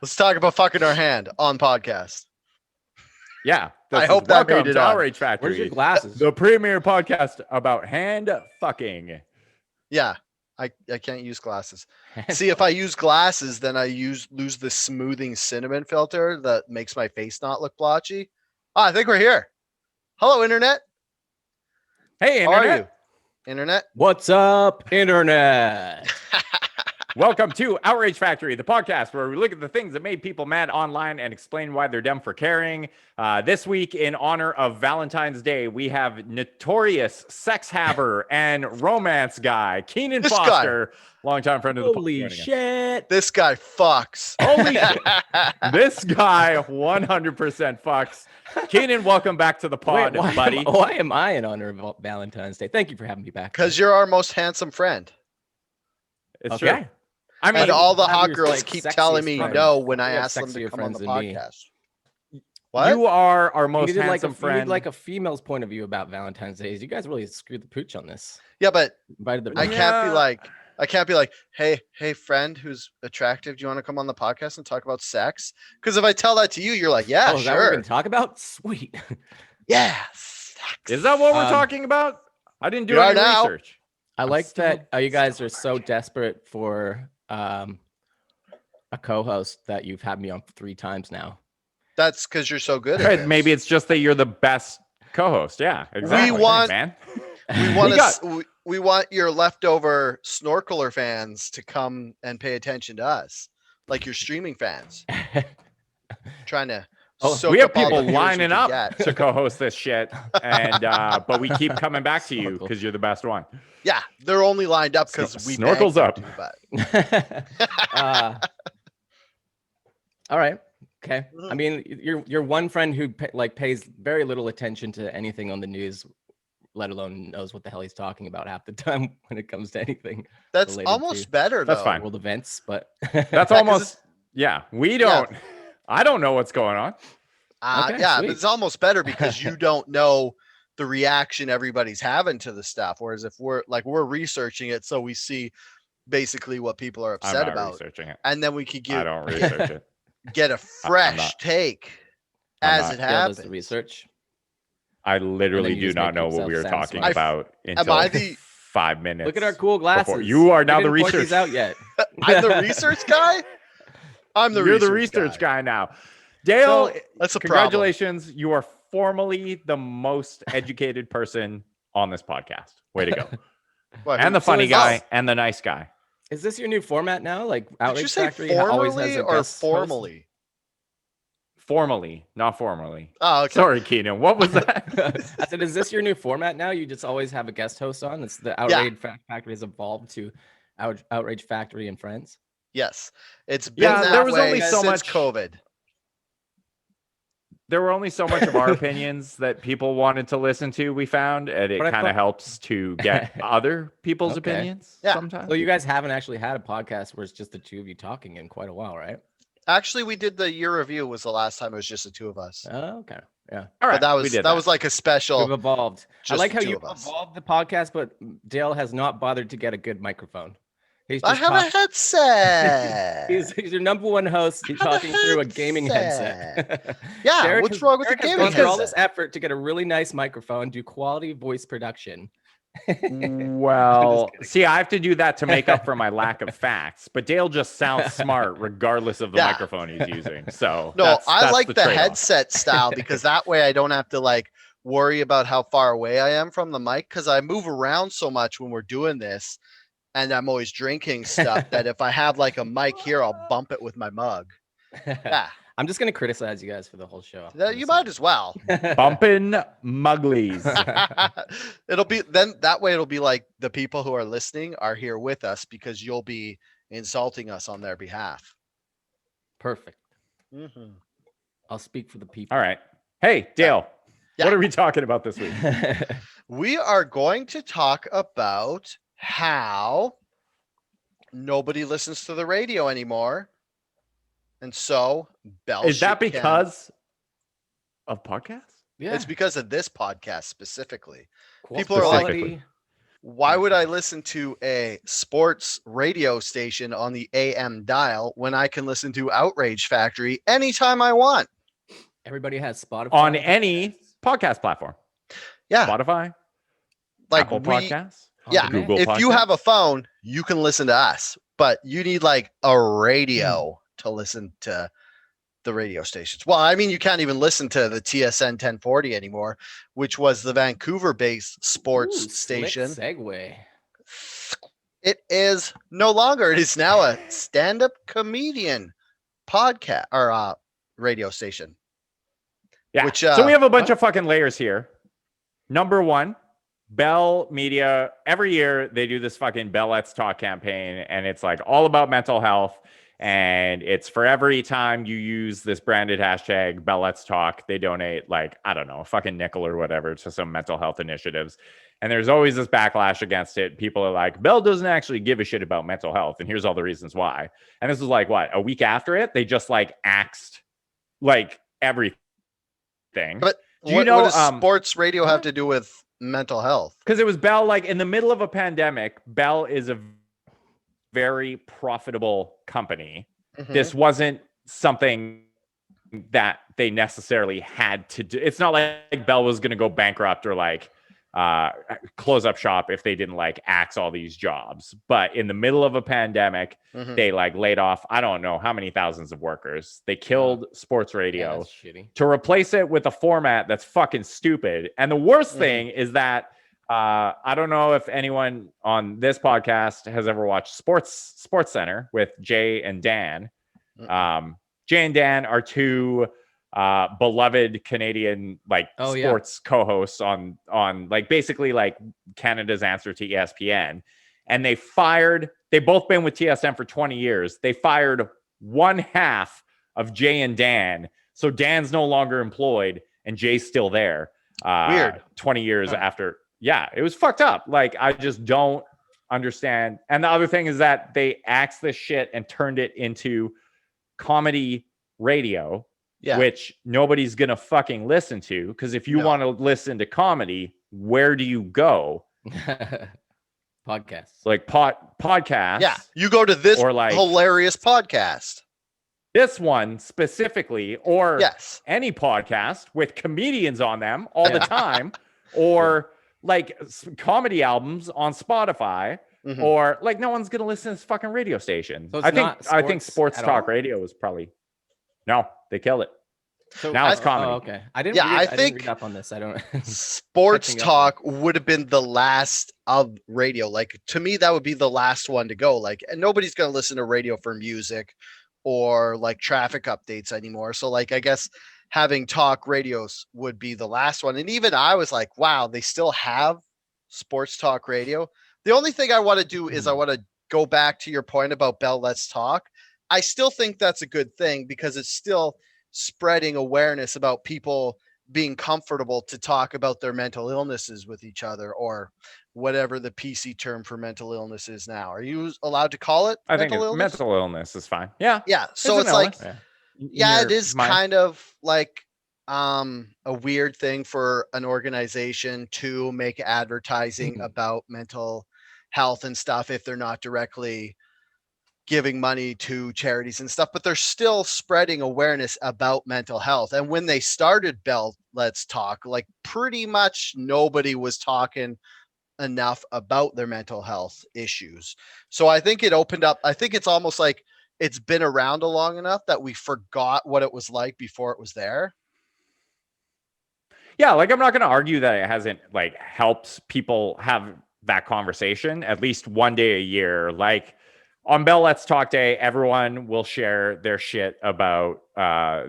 Let's talk about fucking our hand on podcast. Yeah. I hope that made it on. Outrage Factory. Where's your glasses? The premier podcast about hand fucking. Yeah, I can't use glasses. See, if I use glasses, then I lose the smoothing cinnamon filter that makes my face not look blotchy. Oh, I think we're here. Hello, Internet. Hey, How Internet. are you? Internet. What's up, Internet? Welcome to Outrage Factory, the podcast where we look at the things that made people mad online and explain why they're dumb for caring. This week, in honor of Valentine's Day, we have notorious sex haver and romance guy, Kynan Foster, longtime friend of the podcast. Holy shit. This guy fucks. Holy shit. This guy 100% fucks. Kynan, welcome back to the pod, buddy. Why am I in honor of Valentine's Day? Thank you for having me back. Because you're our most handsome friend. It's Okay. true. I mean, And all the hot you're, girls like, keep sexiest telling me friend. no when I You have ask them to sexier come on the friends than me. podcast. What? you are our most You needed handsome you friend. need like a female's point of view about Valentine's Day. You guys really screwed the pooch on this. Yeah, but Invited the I wrong- can't be like, hey, friend who's attractive, do you want to come on the podcast and talk about sex? Because if I tell that to you, you're like, yeah, Oh, is that what we're sure. gonna talk about? Sweet. Yeah. Sex. Is that what we're Um, talking about? I didn't do we are any now. research. I I'm like still that you guys are so desperate for a co-host that you've had me on 3 times now. That's because you're so good at Right, this. maybe it's just that you're the best co-host. Yeah, exactly. want- man. we want We to we want your leftover snorkeler fans to come and pay attention to us, like your streaming fans. Trying to soak We have up all the people viewers we lining can up get. to co-host this shit, and but we keep coming back to you because you're the best one. Yeah, they're only lined up because we Snorkels begged up. them to, but All right. Okay. Mhm. I mean, you're one friend who pays very little attention to anything on the news, let alone knows what the hell he's talking about half the time when it comes to anything that's related almost to better. That's though. fine. world events. But That's Yeah, 'cause almost we don't. I don't know what's going on. Okay, Yeah, sweet. but it's almost better because you don't know the reaction everybody's having to the stuff. Whereas if we're researching it, so we see basically what people are I'm upset not about, researching it. and then we could I don't research it. get a fresh not. take I'm as not. it Dale does happens. the research. I literally you do just not make know what we were yourself talking sound about Am until I the 5 minutes. Look at our cool glasses. You are now We the didn't point research these out yet. I'm the research guy? I'm the You're research the research guy. guy now. Dale, So, That's a problem. congratulations. You are formally the most educated person on this podcast. Way to go. What, And the who- funny is guy this? and the nice guy. Is this your new format now? Like Did Outrage you say Factory always has formally a or guest host? formally? Formally, not formally. Oh, okay. Sorry, Kynan. What was that? I said, is this your new format now? You just always have a guest host on? It's the Outrage Factory has evolved to Outrage Factory and Friends. Yes, it's been Yeah, that there was way only so since much- COVID. There were only so much of our opinions that people wanted to listen to, we found, and it But I kind of thought- helps to get other people's Okay. opinions Yeah. sometimes. So you guys haven't actually had a podcast where it's just the two of you talking in quite a while, right? Actually, we did the year review. Was the last time it was just the two of us. Oh, okay. Yeah. All But that we was did that was like a We've special. evolved. I just like the how two you of us. evolved the podcast, but Dale has not bothered to get a good microphone. He's I just have a talking- headset. He's your number one host. He's have a talking through a gaming headset. Yeah, Derek what's has- wrong with the Derek has gaming gone through all this headset? effort to get a really nice microphone, do quality voice production. Well, kidding. see, I have to do that to make up for my lack of facts. But Dale just sounds smart regardless of the Yeah. microphone he's using. So No, I that's like the trade-off. headset style because that way I don't have to worry about how far away I am from the mic because I move around so much when we're doing this, and I'm always drinking stuff that if I have a mic here, I'll bump it with my mug. Yeah, I'm just gonna criticize you guys for the whole show. you might as well. Bumping Mugglies. It'll be then that way. It'll be like the people who are listening are here with us because you'll be insulting us on their behalf. Perfect. Mhm. I'll speak for the people. All right. Hey, Dale, Yeah. what are we talking about this week? We are going to talk about how nobody listens to the radio anymore. And so Bell Is that Shit can- because of podcasts? Yeah. It's because of this podcast specifically. Qual- people are like- quality Why would I listen to a sports radio station on the AM dial when I can listen to Outrage Factory anytime I want? Everybody has Spotify on any podcast platform. Yeah. Spotify, Like Apple Podcasts, yeah. Google If Podcasts. you have a phone, you can listen to us, but you need like a radio to listen to the radio stations. Well, I mean, you can't even listen to the TSN 1040 anymore, which was the Vancouver-based sports Ooh, station. Slick segue. It is no longer. It is now a stand-up comedian podcast or radio station. Yeah. Which, so we have a bunch of fucking layers here. Number one, Bell Media. Every year they do this fucking Bell Let's Talk campaign, and it's like all about mental health. And it's for every time you use this branded hashtag Bell Let's Talk, they donate like, I don't know, a fucking nickel or whatever to some mental health initiatives. And there's always this backlash against it. People are like, Bell doesn't actually give a shit about mental health. And here's all the reasons why. And this was like, what, a week after it? They just like axed like everything. But do you what know does sports radio have to do with mental health? Because it was Bell, like in the middle of a pandemic. Bell is a very profitable company. Mm-hmm. This wasn't something that they necessarily had to do. It's not like Bell was going to go bankrupt or like close up shop if they didn't like axe all these jobs. But in the middle of a pandemic, they like laid off, I don't know how many thousands of workers. They killed sports radio to replace it with a format that's fucking stupid. And the worst thing is that I don't know if anyone on this podcast has ever watched Sports Center with Jay and Dan. Jay and Dan are two beloved Canadian like sports co-hosts on like basically like Canada's answer to ESPN. And they've both been with TSN for 20 years. They fired one half of Jay and Dan. So Dan's no longer employed and Jay's still there. Weird. 20 years after. Yeah, it was fucked up. Like, I just don't understand. And the other thing is that they axed this shit and turned it into comedy radio, which nobody's going to fucking listen to. Because if you want to listen to comedy, where do you go? Podcasts. Like podcasts. Yeah, you go to this or like hilarious podcast. This one specifically, or any podcast with comedians on them all the time, or like comedy albums on Spotify, or like no one's gonna listen to this fucking radio station. So I think sports talk radio is probably they killed it. So now it's comedy. Okay, I didn't read up on this. I don't. Sports talk would have been the last of radio. Like to me, that would be the last one to go. Like, and nobody's gonna listen to radio for music or like traffic updates anymore. So like, I guess having talk radios would be the last one. And even I was like, wow, they still have sports talk radio. The only thing I want to do is I want to go back to your point about Bell Let's Talk. I still think that's a good thing because it's still spreading awareness about people being comfortable to talk about their mental illnesses with each other, or whatever the PC term for mental illness is now. Are you allowed to call it? I think mental illness is fine. Yeah. Yeah. So it's like, it is mind. kind of like a weird thing for an organization to make advertising about mental health and stuff if they're not directly giving money to charities and stuff, but they're still spreading awareness about mental health. And when they started Bell Let's Talk, like pretty much nobody was talking enough about their mental health issues. So I think it opened up. I think it's almost like it's been around long enough that we forgot what it was like before it was there. Yeah, like I'm not going to argue that it hasn't like helped people have that conversation at least one day a year. Like on Bell Let's Talk Day, everyone will share their shit about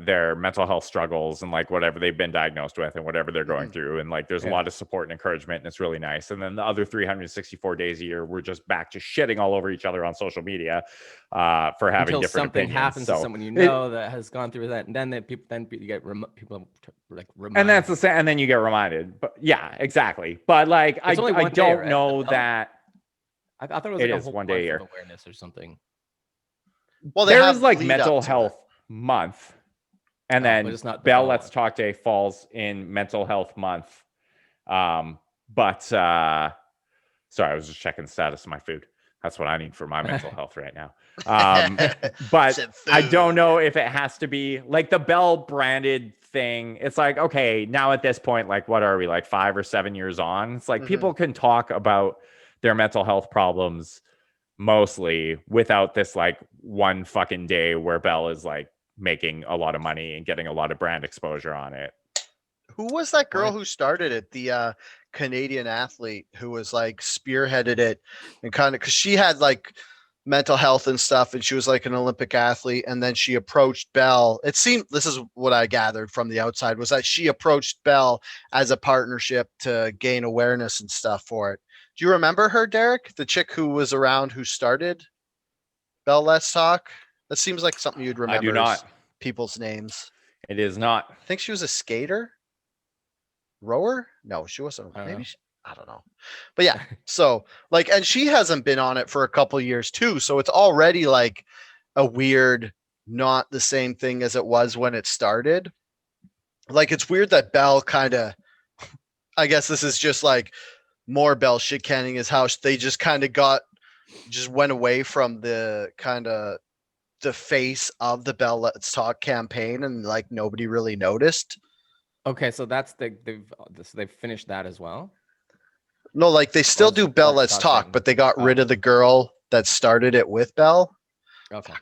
their mental health struggles and like whatever they've been diagnosed with and whatever they're going through. And like there's a lot of support and encouragement, and it's really nice. And then the other 364 days a year, we're just back to shitting all over each other on social media for having until different something opinions. happens to someone you know that has gone through that, and then you get people like reminded. And that's the same. And then you get reminded. But yeah, exactly. But like I don't know that. I thought it was like a whole one day a year awareness or something. Well, there is like mental health month, and then Bell Let's Talk Day falls in mental health month. But Sorry, I was just checking the status of my food. That's what I need for my mental health right now. But I don't know if it has to be like the Bell branded thing. It's like, okay, now at this point, like, what are we, like 5 or 7 years on? It's like people can talk about their mental health problems mostly without this like one fucking day where Bell is like making a lot of money and getting a lot of brand exposure on it. Who was that girl who started it? The Canadian athlete who was like spearheaded it and kind of because she had like mental health and stuff, and she was like an Olympic athlete, and then she approached Bell. It seemed this is what I gathered from the outside was that she approached Bell as a partnership to gain awareness and stuff for it. Do you remember her, Derek? The chick who was around who started Bell Let's Talk? That seems like something you'd remember. I do not. People's names. It is not. I think she was a skater. Rower? No, she wasn't. Maybe I don't know. But yeah, so like, and she hasn't been on it for a couple years too. So it's already like a weird, not the same thing as it was when it started. Like, it's weird that Bell kind of, I guess this is just like more Bell shit canning his house. They just kind of just went away from the kind of the face of the Bell Let's Talk campaign, and like nobody really noticed. Okay, so that's they've finished that as well. No, like they still do Bell Let's Talk, but they got rid of the girl that started it with Bell. Okay.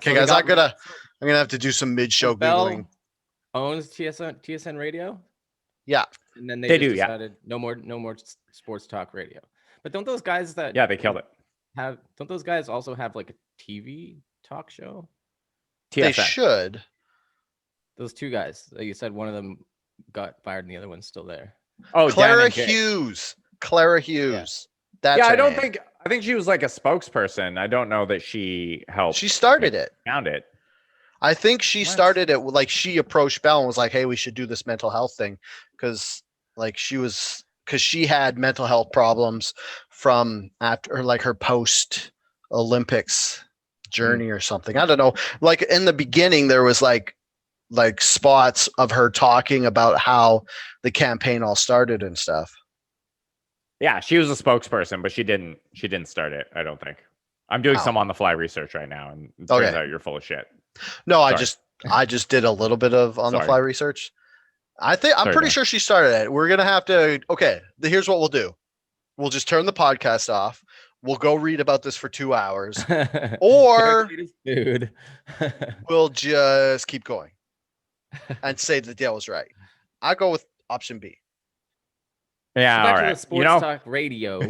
Okay, guys, I'm gonna have to do some mid-show googling. Owns TSN Radio. Yeah, and then they do. decided no more sports talk radio. But don't those guys that they killed it don't those guys also have like a TV talk show? TSN. They should. Those two guys, you said one of them got fired and the other one's still there. Oh, Clara Hughes. Clara Hughes. Yeah. That's I don't think. I think she was like a spokesperson. I don't know that she helped. She started it. Found it. I think she started it. Like, she approached Bell and was like, "Hey, we should do this mental health thing," because she had mental health problems from after like her post Olympics journey or something. I don't know. Like, in the beginning, there was like spots of her talking about how the campaign all started and stuff. Yeah, she was a spokesperson, but she didn't start it, I don't think. I'm doing some on the fly research right now, and it turns out you're full of shit. No, sorry. I just did a little bit of on the fly research. I'm pretty sure she started it. We're gonna have to. Okay, here's what we'll do. We'll just turn the podcast off. We'll go read about this for 2 hours, or we'll just keep going and say that Dale was right. I go with option B. Yeah, so all right. Sports talk radio.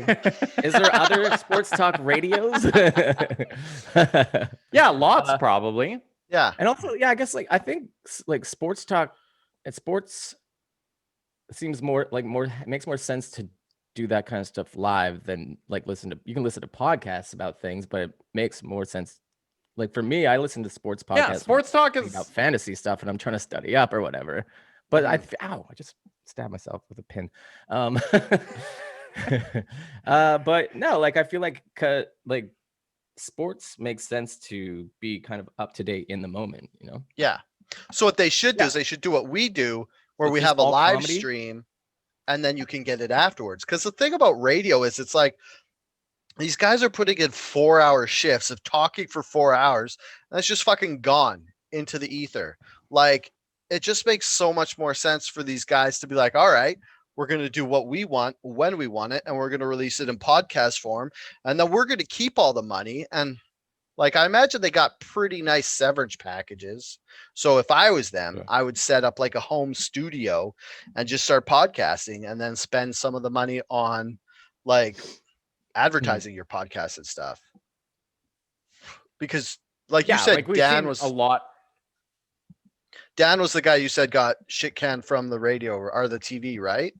Is there other sports talk radios? Yeah, lots probably. Yeah, and also, I guess I think sports talk and sports seems makes more sense to do that kind of stuff live than you can listen to podcasts about things, but it makes more sense. Like, for me, I listen to sports podcasts. Yeah, sports talk is about fantasy stuff, and I'm trying to study up or whatever. But I just stabbed myself with a pin. But no, I feel like sports makes sense to be kind of up to date in the moment, you know? Yeah. So what they should do is they should do what we do, where we have a live stream, and then you can get it afterwards. Because the thing about radio is it's like these guys are putting in 4-hour shifts of talking for 4 hours, and it's just fucking gone into the ether. Like, it just makes so much more sense for these guys to be like, all right, we're going to do what we want when we want it, and we're going to release it in podcast form, and then we're going to keep all the money. And like, I imagine they got pretty nice severance packages. So if I was them, I would set up like a home studio and just start podcasting, and then spend some of the money on like advertising your podcast and stuff. Because like you said, Dan was a lot. Dan was the guy you said got shit canned from the radio or the TV, right,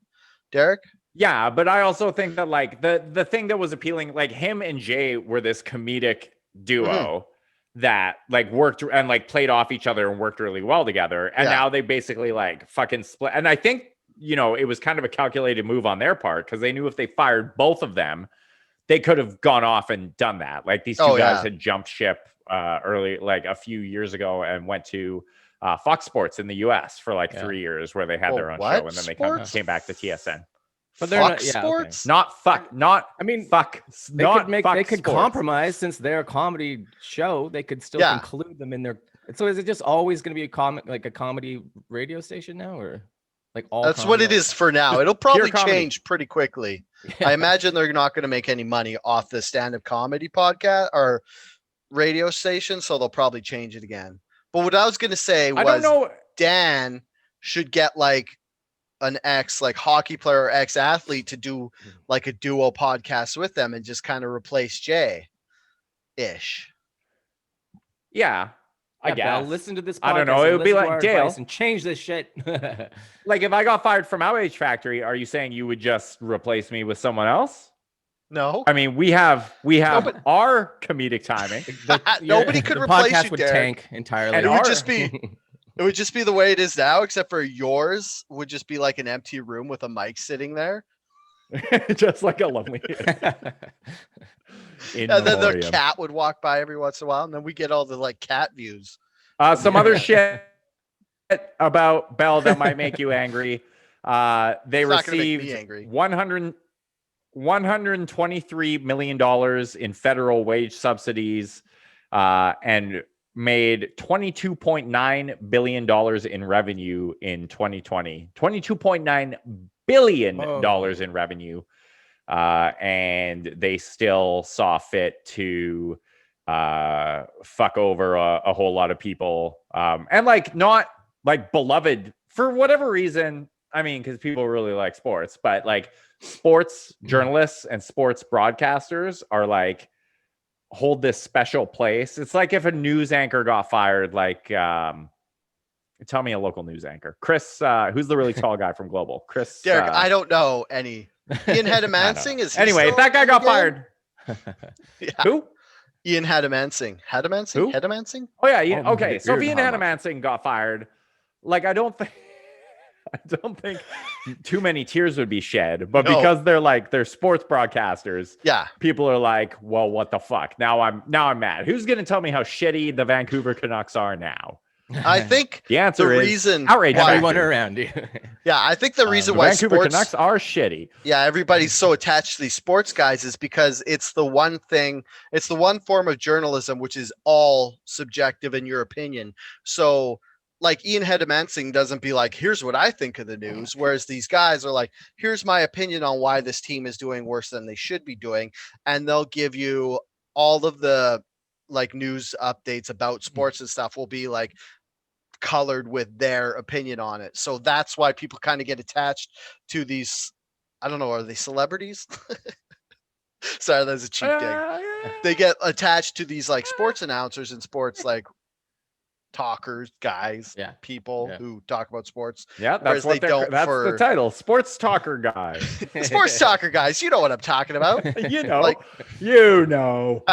Derek? Yeah, but I also think that like the thing that was appealing, like him and Jay were this comedic duo that like worked and like played off each other and worked really well together. And now they basically like fucking split. And I think, it was kind of a calculated move on their part, because they knew if they fired both of them, they could have gone off and done that. Like, these two guys had jumped ship early, like a few years ago, and went to Fox Sports in the US for like 3 years, where they had their own show, and then they came back to TSN. But they're fuck not- yeah, okay. sports. Not fuck. Not. I mean, fuck. They not could make. fuck They could sports. compromise since they're a comedy show. They could still Yeah. include them in their. So is it just always going to be a comedy radio station now, or like all? That's what comedy it all is for now. It'll probably comedy. change pretty quickly. Yeah. I imagine they're not going to make any money off the stand-up comedy podcast or radio station, so they'll probably change it again. But what I was going to say I don't was know. Dan should get like an ex like hockey player or ex-athlete to do like a duo podcast with them and just kind of replace Jay ish. Yeah, I guess. Bell, listen to this. Podcast I don't know. and It would be listen to like our Dale. advice and change this shit. Like if I got fired from Outrage Factory, are you saying you would just replace me with someone else? No. I mean, we have but- our comedic timing. Nobody could the replace podcast you, would Derek. tank entirely. And It would our- just be it would just be the way it is now, except for yours would just be like an empty room with a mic sitting there. Just like a lonely. In And then the memoriam. cat would walk by every once in a while, and then we get all the like cat views. Some other shit about Bell that might make you angry. They It's not gonna make me received angry. $123 million in federal wage subsidies and made $22.9 billion in revenue in 2020. $22.9 billion in revenue. And they still saw fit to fuck over a whole lot of people. And like not like beloved for whatever reason. I mean, because people really like sports, but like sports journalists and sports broadcasters are like hold this special place. It's like if a news anchor got fired, like tell me a local news anchor. Chris, who's the really tall guy from Global? Chris. Derek, I don't know any. Ian Hadamansing is he Anyway, still that guy got again? fired. Yeah. Who? Ian Hadamansing. Hadamansing? Who? Hadamansing? Oh yeah, yeah. Oh, Okay. So if weird Ian combo. Hadamansing got fired, like I don't think too many tears would be shed. But No. because they're sports broadcasters, Yeah. people are like, well, what the fuck? Now I'm mad. Who's gonna tell me how shitty the Vancouver Canucks are now? I think The answer the is reason outrage. why- Everyone factor. around you. yeah, I think the reason The why Vancouver sports Canucks are shitty. yeah, everybody's so attached to these sports guys is because it's the one form of journalism which is all subjective in your opinion. So like Ian Hadamansing doesn't be like, here's what I think of the news. Whereas these guys are like, here's my opinion on why this team is doing worse than they should be doing. And they'll give you all of the like news updates about sports and stuff will be like colored with their opinion on it. So that's why people kind of get attached to these. I don't know, are they celebrities? Sorry, that's a cheap dig. They get attached to these like sports announcers and sports like talkers, guys, Yeah. people Yeah. who talk about sports. Yeah, Whereas that's what they don't that's for- the title. Sports talker guy. Sports talker guys, you know what I'm talking about. you know, Like- you know.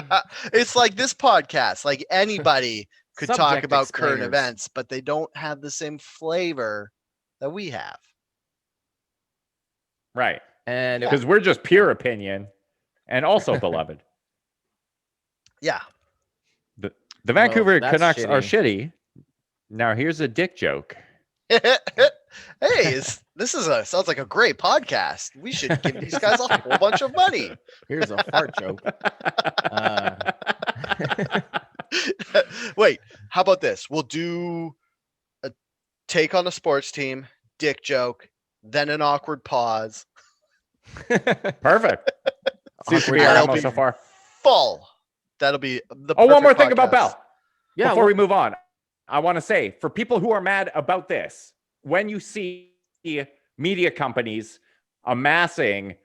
It's like this podcast, like anybody could talk Subject about current explainers. events, but they don't have the same flavor that we have. Right. And Because we're just pure opinion and also beloved. Yeah. The Vancouver that's Canucks are shitty. Now here's a dick joke. Hey, sounds like a great podcast. We should give these guys a whole bunch of money. here's a fart joke. Wait, how about this? We'll do a take on a sports team, dick joke, then an awkward pause. Perfect. Seems to be Awkward our That'll MO be so far. Full. That'll be the Oh, one more perfect thing about podcast. Bell. Yeah. Before we move on, I want to say for people who are mad about this, when you see media companies amassing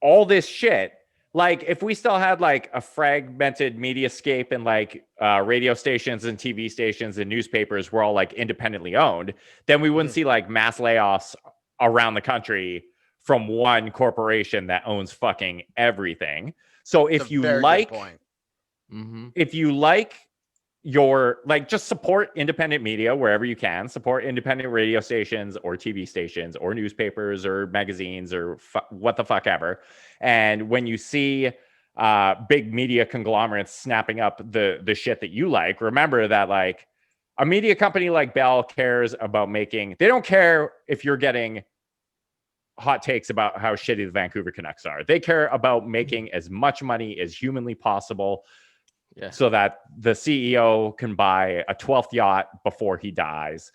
all this shit, like if we still had like a fragmented mediascape and like radio stations and TV stations and newspapers were all like independently owned, then we wouldn't see like mass layoffs around the country from one corporation that owns fucking everything. So It's if a you very good like point. if you like your like just support independent media wherever you can, support independent radio stations or TV stations or newspapers or magazines or what the fuck ever. And when you see big media conglomerates snapping up the shit that you like, remember that like a media company like Bell cares about making, they don't care if you're getting hot takes about how shitty the Vancouver Canucks are. They care about making as much money as humanly possible so that the CEO can buy a 12th yacht before he dies.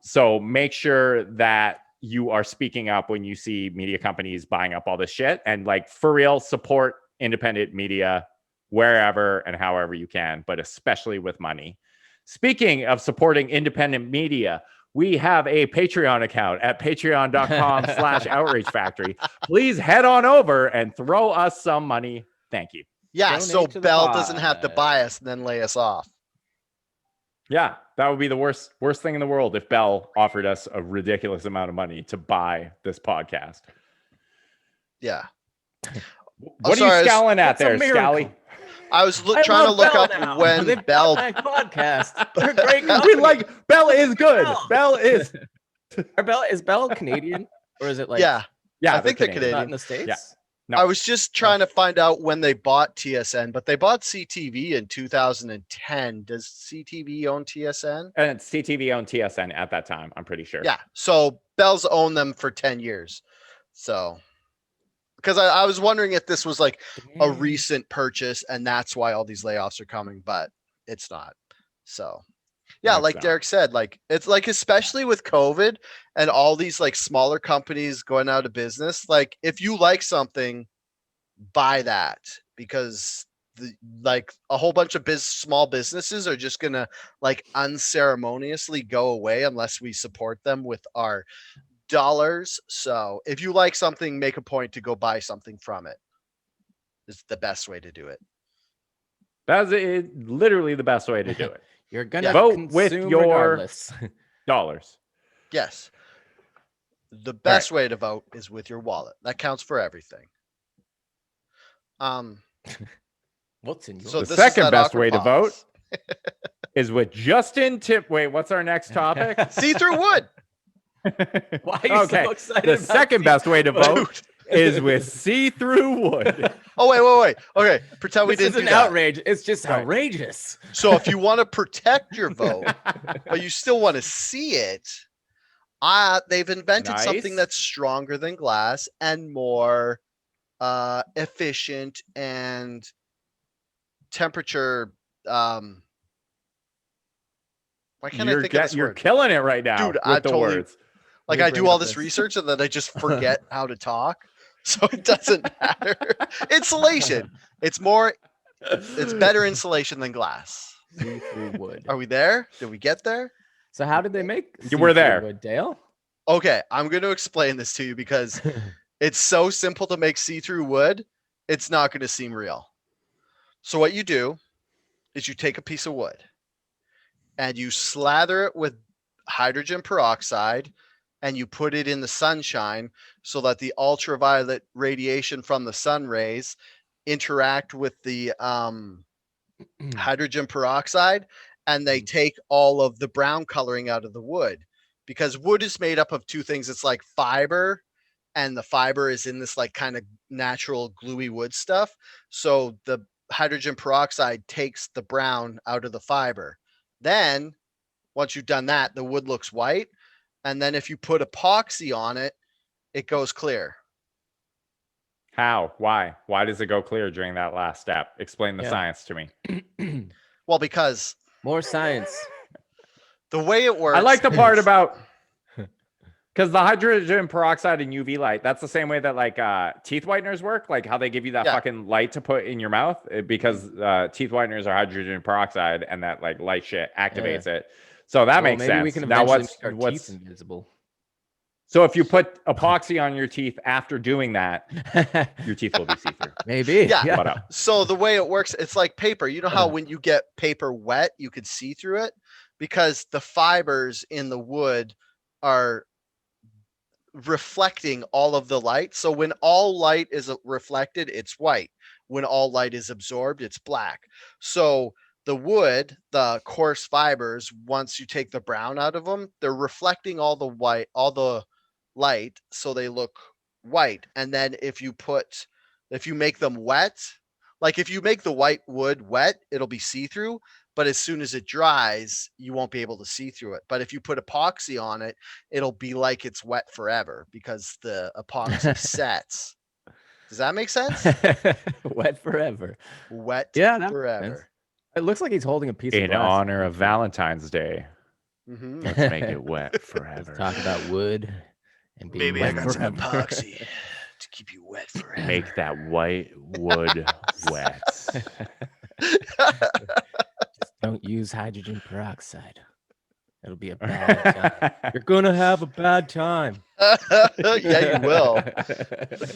So make sure that you are speaking up when you see media companies buying up all this shit, and like, for real, support independent media wherever and however you can, but especially with money. Speaking of supporting independent media, we have a Patreon account at patreon.com/outrage factory. Please head on over and throw us some money. Thank you. Yeah, Donate so to the Bell doesn't have to pod. buy us and then lay us off. Yeah, that would be the worst thing in the world if Bell offered us a ridiculous amount of money to buy this podcast. Yeah. What are you scowling at there, Scally? I was trying to look up when Bell podcast. They're great. We like Bell is good. Bell is Is Bell Canadian, or is it like? Yeah, I think they're Not Canadian. in the States. Yeah. No. I was just trying to find out when they bought TSN, but they bought CTV in 2010. Does CTV own TSN? And CTV owned TSN at that time, I'm pretty sure. Yeah, so Bell's owned them for 10 years. So, because I was wondering if this was like a recent purchase and that's why all these layoffs are coming, but it's not. So, yeah, like Derek said, like, it's like, especially with COVID and all these like smaller companies going out of business, like, if you like something, buy that, because like a whole bunch of small businesses are just gonna like unceremoniously go away unless we support them with our dollars. So if you like something, make a point to go buy something from it. It's the best way to do it. That's literally the best way to do it. You're gonna vote with your regardless. dollars. Yes. The best way to vote is with your wallet. That counts for everything. What's in your So the second best way to vote to is with Justin Tip. Wait, what's our next topic? see-through wood. Why are you so excited? The second best way to vote is with see-through wood. Oh, wait. Okay, pretend we This didn't is do an that. outrage. It's just outrageous. So if you want to protect your vote, but you still want to see it, they've invented something Nice. that's stronger than glass and more efficient and temperature. Why can't I think of this You're word? killing it right now, Dude, with I the totally- words. Like, I do all this research and then I just forget how to talk, so it doesn't matter. Insulation. It's better insulation than glass. See-through wood. Are we there? Did we get there? So how did they make? You were see-through there. wood, Dale. Okay, I'm going to explain this to you because it's so simple to make see-through wood. It's not going to seem real. So what you do is you take a piece of wood and you slather it with hydrogen peroxide and you put it in the sunshine so that the ultraviolet radiation from the sun rays interact with the hydrogen peroxide, and they take all of the brown coloring out of the wood, because wood is made up of two things. It's like fiber, and the fiber is in this like kind of natural gluey wood stuff. So the hydrogen peroxide takes the brown out of the fiber. Then once you've done that, the wood looks white. And then if you put epoxy on it, it goes clear. How? Why? Why does it go clear during that last step? Explain the science to me. Well, because More science. the way it works. I like the part about, because the hydrogen peroxide and UV light, that's the same way that like teeth whiteners work, like how they give you that fucking light to put in your mouth, because teeth whiteners are hydrogen peroxide, and that like light shit activates it. So that makes maybe sense. we can Now eventually make our what's teeth invisible. so if you put epoxy on your teeth after doing that, your teeth will be see-through. Maybe. Yeah. What up? So the way it works, it's like paper. You know how when you get paper wet, you could see through it, because the fibers in the wood are reflecting all of the light. So when all light is reflected, it's white. When all light is absorbed, it's black. So the wood, the coarse fibers, once you take the brown out of them, they're reflecting all the light, so they look white. And then if you make them wet, like if you make the white wood wet, it'll be see-through. but as soon as it dries, you won't be able to see through it. But if you put epoxy on it, it'll be like it's wet forever because the epoxy sets. Does that make sense? Wet forever. Wet Yeah, that makes sense. forever. It looks like he's holding a piece of In glass. honor of Valentine's Day, Mhm. let's make it wet Let's forever. talk about wood and being Maybe I wet got some forever. epoxy to keep you wet forever. Make that white wood wet. Just don't use hydrogen peroxide. It'll be a bad time. You're gonna have a bad time. Yeah, you will.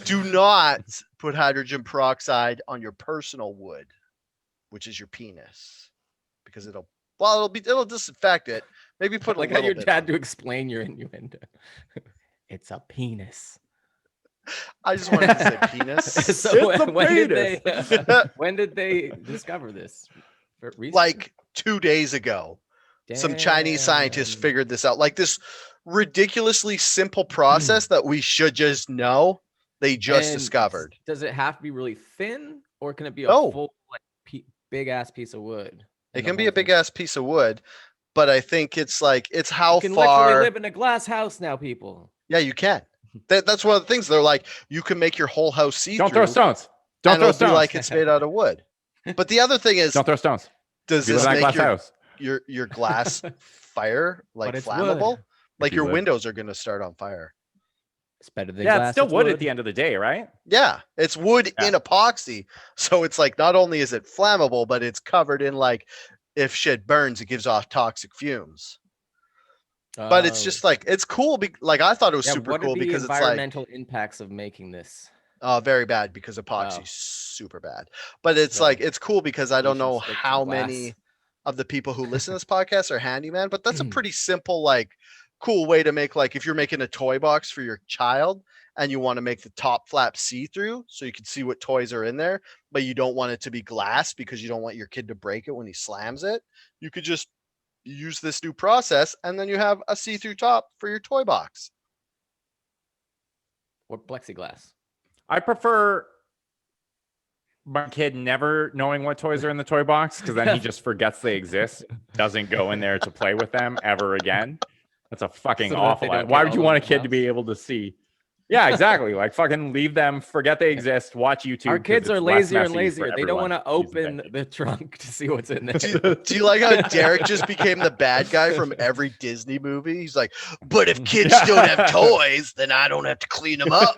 Do not put hydrogen peroxide on your personal wood, which is your penis, because it'll disinfect it. Maybe put Like a how little your bit dad on. to explain your innuendo. It's a penis. I just wanted to say penis. So It's a when did they discover this? Recently? Like 2 days ago, some Chinese scientists Damn. figured this out. Like this ridiculously simple process that we should just know. They just And discovered. Does it have to be really thin, or can it be a No. full like big ass piece of wood? It can be a big ass piece of wood, but I think it's like it's how You can far. literally live in a glass house now, people. Yeah, you can. That's one of the things. They're like, you can make your whole house see Don't through. throw stones. Don't and throw it'll be stones. like it's made out of wood. But the other thing is, Don't throw stones. does You live this in that make glass house. your glass fire like But it's flammable? wood. Like you your live- windows are gonna start on fire. It's better than Yeah, glass. it's still wood at the end of the day, right? Yeah, it's wood Yeah. in epoxy. So it's like not only is it flammable, but it's covered in like if shit burns, it gives off toxic fumes. But it's just like it's cool. Like I thought it was super what cool are the because it's like environmental impacts of making this? very bad because epoxy's Wow. super bad. But it's So like it's cool because I we don't should know stick to how glass. many of the people who listen to this podcast are handyman, but that's a pretty simple, like cool way to make, like if you're making a toy box for your child and you want to make the top flap see-through so you can see what toys are in there, but you don't want it to be glass because you don't want your kid to break it when he slams it. You could just use this new process and then you have a see-through top for your toy box. Or plexiglass. I prefer my kid never knowing what toys are in the toy box because then he just forgets they exist, doesn't go in there to play with them ever again. That's a fucking So that awful. they don't Why get would you all want a over the kid to be house? able to see? Yeah, exactly. Like fucking leave them, forget they exist, watch YouTube. Our 'cause kids it's are less lazier and messy for lazier. They don't everyone want to using open it. the trunk to see what's in there. Do you like how Derek just became the bad guy from every Disney movie? He's like, but if kids don't have toys, then I don't have to clean them up.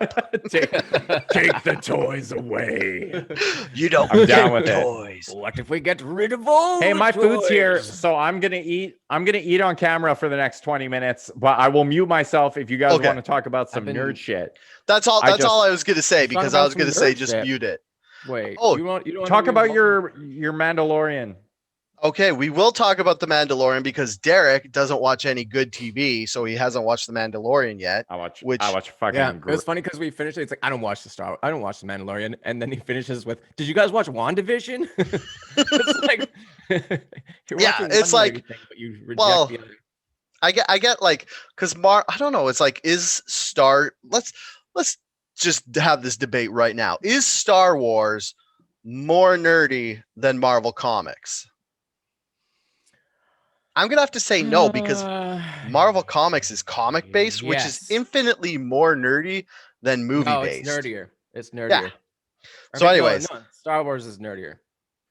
take the toys away. You don't I'm get down with it. toys. What if we get rid of all Hey, the my food's here, toys? so I'm gonna eat on camera for the next 20 minutes, but I will mute myself if you guys Okay. want to talk about some been- nerd shit. That's all. That's all I was gonna say Let's talk because I about was gonna some say nerd just shit. mute it. Wait. Oh, you don't Talk wanna about be your Mandalorian. Okay, we will talk about the Mandalorian because Derek doesn't watch any good TV, so he hasn't watched the Mandalorian yet. I watch fucking. Yeah, it was funny because we finished it. It's like I don't watch the Mandalorian, and then he finishes with, "Did you guys watch WandaVision?" It's like, you're Yeah, watching it's one like- nerdy thing, but you reject well, the other. I get like because I don't know. It's like is Star. Let's just have this debate right now. Is Star Wars more nerdy than Marvel Comics? I'm gonna have to say no because Marvel Comics is comic based, which is Yes. infinitely more nerdy than movie No, based. it's nerdier. It's nerdier. So anyways. no, Star Wars is nerdier.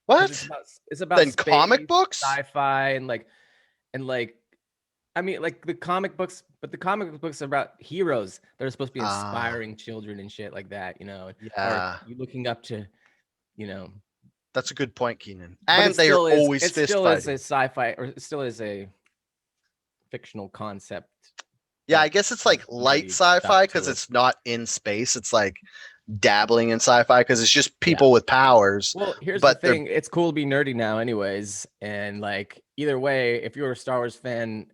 'Cause What? It's about Than space, comic books? sci-fi, and like, I mean, like the comic books, but the comic books are about heroes that are supposed to be inspiring children and shit like that, you know. Yeah, Or you looking up to, you know. that's a good point, Kynan. But And it they are still is- always it fist still is fighting. a sci-fi, or it still is a fictional concept. Yeah, that I guess it's like has light nerdy stuff sci-fi to because it. it's not in space. It's like dabbling in sci-fi because it's just people with powers. Well, here's but the they're- thing: it's cool to be nerdy now, anyways. And like either way, if you're a Star Wars fan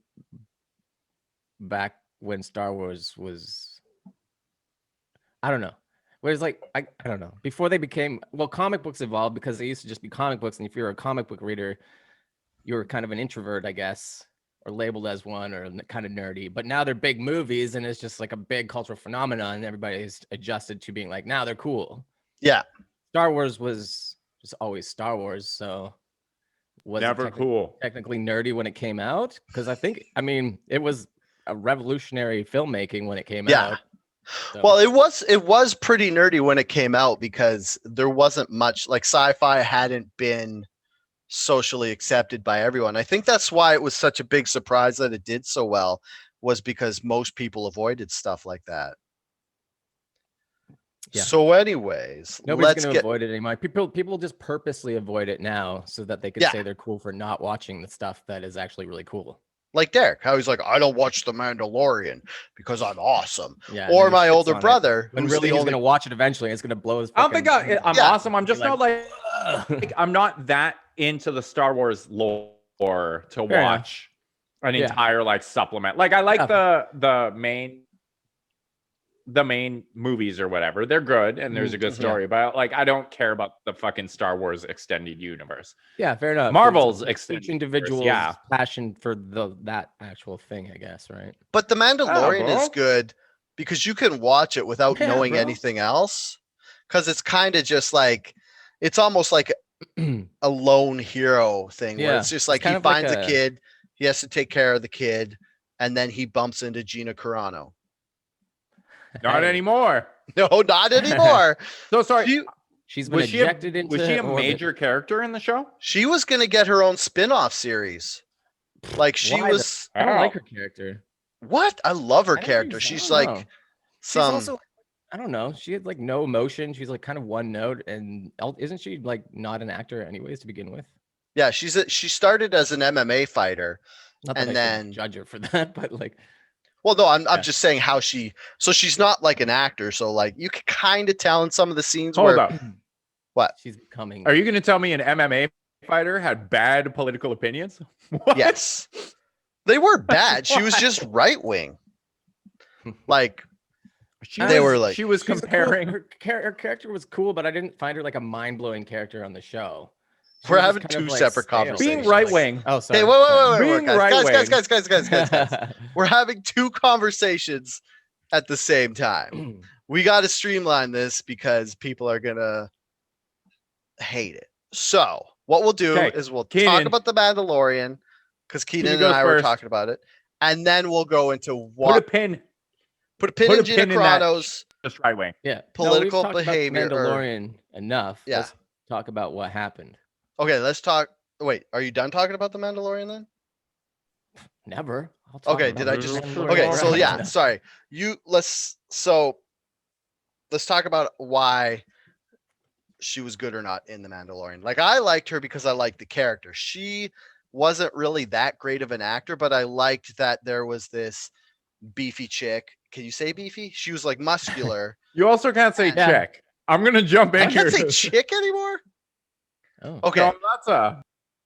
back when Star Wars was, I don't know. Whereas like I don't know. Before they became, well, comic books evolved because they used to just be comic books, and if you're a comic book reader, you're kind of an introvert, I guess, or labeled as one, or kind of nerdy. But now they're big movies, and it's just like a big cultural phenomenon, and everybody's adjusted to being like, now they're cool. Yeah. Star Wars was just always Star Wars, so was Never cool. technically nerdy when it came out? Because I mean, it was a revolutionary filmmaking when it came Yeah. out. So. Well, it was pretty nerdy when it came out because there wasn't much, like, sci-fi hadn't been socially accepted by everyone. I think that's why it was such a big surprise that it did so well, was because most people avoided stuff like that. Yeah. So anyways, Nobody's going to avoid it anymore. People just purposely avoid it now so that they can say they're cool for not watching the stuff that is actually really cool. Like Derek, how he's like, I don't watch The Mandalorian because I'm awesome. Yeah, or my older brother, when really he's going to watch it eventually. It's going to blow his. I don't think I'm awesome. I'm just not like I'm not that into the Star Wars lore to watch an entire like supplement. Like I like the main movies or whatever. They're good and there's a good story, but like I don't care about the fucking Star Wars extended universe. Yeah, fair enough. Marvel's extended each individual's passion for that actual thing, I guess, right? But The Mandalorian is good because you can watch it without knowing anything else. Because it's kind of just like, it's almost like a lone hero thing where it's just like he finds a kid, he has to take care of the kid, and then he bumps into Gina Carano. Not anymore. No, not anymore. So sorry. She's been ejected into Was she a major character in the show? She was going to get her own spin-off series. Like she was. I don't like her character. What? I love her character. She's like She's also, I don't know. She had like no emotion. She's like kind of one note, and isn't she like not an actor anyways to begin with? Yeah, she started as an MMA fighter, not that and then judge her for that, but like. Well, no, I'm just saying how so she's not like an actor. So like you can kind of tell in some of the scenes Hold up. What? She's becoming. Are you going to tell me an MMA fighter had bad political opinions? What? Yes. They were bad. She was just right wing. Like she was comparing her character was cool, but I didn't find her like a mind-blowing character on the show. We're having two separate conversations. Being right wing. Oh, sorry. Hey, wait, guys. We're having two conversations at the same time. We got to streamline this because people are gonna hate it. So what we'll do is we'll talk about The Mandalorian because Kynan and I were talking about it, and then we'll go into what put a pin in Gina Carano's just right wing. Yeah, political behavior. About the Mandalorian enough. Yeah. Let's talk about what happened. Okay, let's talk. Wait, are you done talking about The Mandalorian then? Never. Okay, did I just? Okay, so yeah, sorry. Let's talk about why she was good or not in The Mandalorian. Like I liked her because I liked the character. She wasn't really that great of an actor, but I liked that there was this beefy chick. Can you say beefy? She was like muscular. You also can't say chick. I'm gonna jump in here. I can't say chick anymore. Oh, okay. No,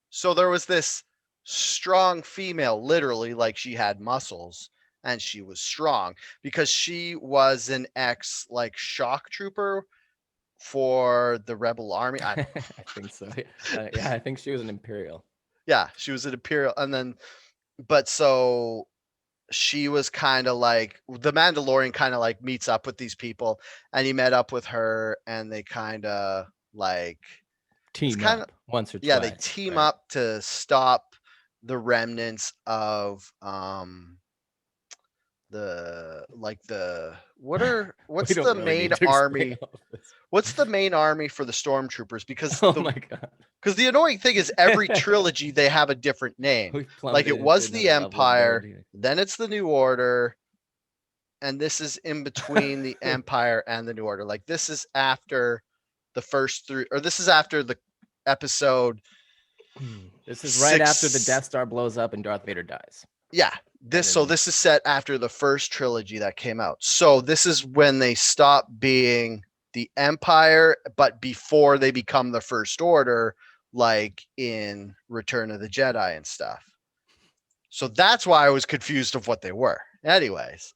so there was this strong female, literally, like she had muscles and she was strong because she was an ex like shock trooper for the Rebel Army. I think so. Yeah, I think she was an Imperial. Yeah, she was an Imperial, and then, but so she was kind of like the Mandalorian kind of like meets up with these people, and he met up with her, and they kind of like. Team up once or twice. Yeah, they team up to stop the remnants of what's the main army? What's the main army for the stormtroopers? Because my god. Because the annoying thing is every trilogy they have a different name. Like it was the Empire, then it's the New Order, and this is in between the Empire and the New Order. Like this is after the first three, or this is after the episode. This is right after the Death Star blows up and Darth Vader dies. Yeah, this is set after the first trilogy that came out. So this is when they stop being the Empire, but before they become the First Order, like in Return of the Jedi and stuff. So that's why I was confused of what they were. Anyways.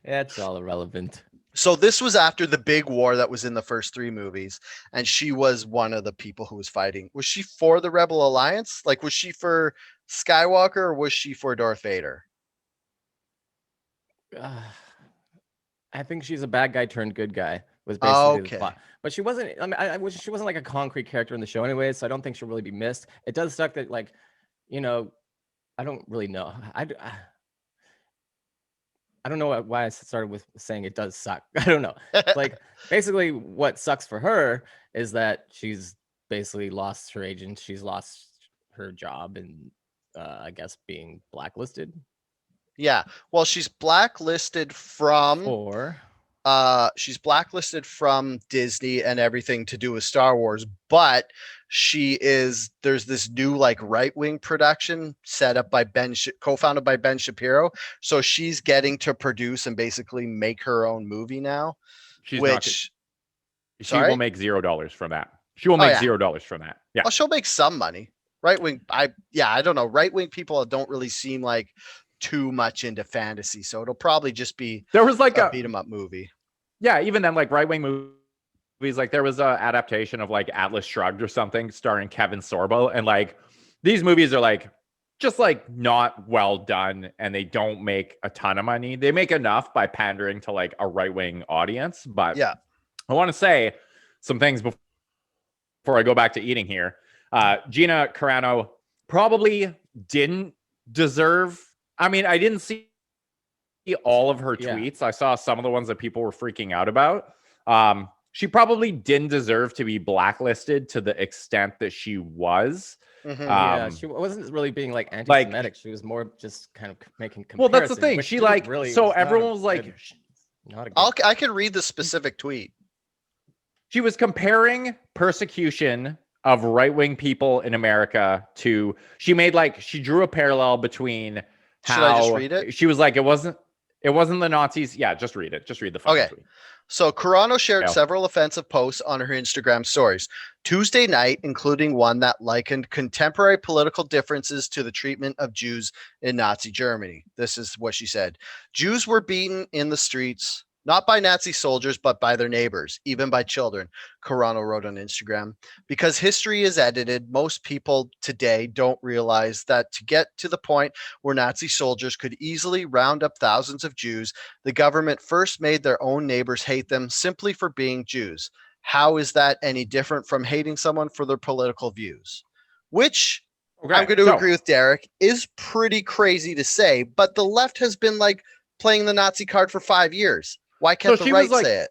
It's all irrelevant. So this was after the big war that was in the first three movies, and she was one of the people who was fighting. Was she for the Rebel Alliance? Like, was she for Skywalker or was she for Darth Vader? I think she's a bad guy turned good guy. Was basically the Okay. plot. But she wasn't. I mean, she wasn't like a concrete character in the show anyway, so I don't think she'll really be missed. It does suck that, like, you know, I don't really know. I don't know why I started with saying it does suck. I don't know. Like, basically, what sucks for her is that she's basically lost her agent. She's lost her job, and I guess being blacklisted. Yeah. Well, she's blacklisted from Or Disney and everything to do with Star Wars, but there's this new like right-wing production set up by co-founded by Ben Shapiro. So she's getting to produce and basically make her own movie now, She's which she will make $0 from that. She will make $0 from that. Yeah. well, she'll make some money. Right-wing, I don't know. Right-wing people don't really seem like too much into fantasy, so it'll probably just be there was like a beat 'em up movie. Yeah, even then, like right-wing movies, like there was a adaptation of like Atlas Shrugged or something starring Kevin Sorbo, and like these movies are like just like not well done, and they don't make a ton of money. They make enough by pandering to like a right-wing audience, but Yeah, I want to say some things before I go back to eating here. Gina Carano probably didn't deserve. I mean, I didn't see all of her tweets. I saw some of the ones that people were freaking out about. She probably didn't deserve to be blacklisted to the extent that she was. Yeah, she wasn't really being like anti-Semitic. She was more just kind of making comparisons. Well, that's the thing. She like really, so everyone was like, not a good, I can read the specific tweet. She was comparing persecution of right-wing people in America to. She drew a parallel between how. Should I just read it? She was like, it wasn't the Nazis. Yeah, just read it. Just read the fucking tweet. So Carano shared several offensive posts on her Instagram stories Tuesday night, including one that likened contemporary political differences to the treatment of Jews in Nazi Germany. This is what she said. Jews were beaten in the streets, not by Nazi soldiers, but by their neighbors, even by children, Carano wrote on Instagram. Because history is edited, most people today don't realize that to get to the point where Nazi soldiers could easily round up thousands of Jews, the government first made their own neighbors hate them simply for being Jews. How is that any different from hating someone for their political views? Which I'm going to agree with Derek is pretty crazy to say, but the left has been like playing the Nazi card for 5 years. Why can't the right say it?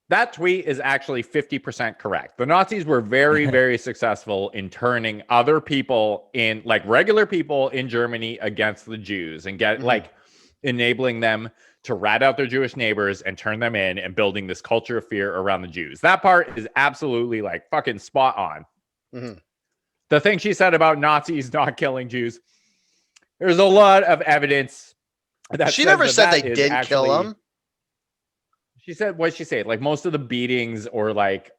That tweet is actually 50% correct. The Nazis were very, very successful in turning other people in, like regular people in Germany, against the Jews and like enabling them to rat out their Jewish neighbors and turn them in and building this culture of fear around the Jews. That part is absolutely like fucking spot on. The thing she said about Nazis not killing Jews, there's a lot of evidence. She never said they didn't kill them. She said, what did she say? Like most of the beatings or like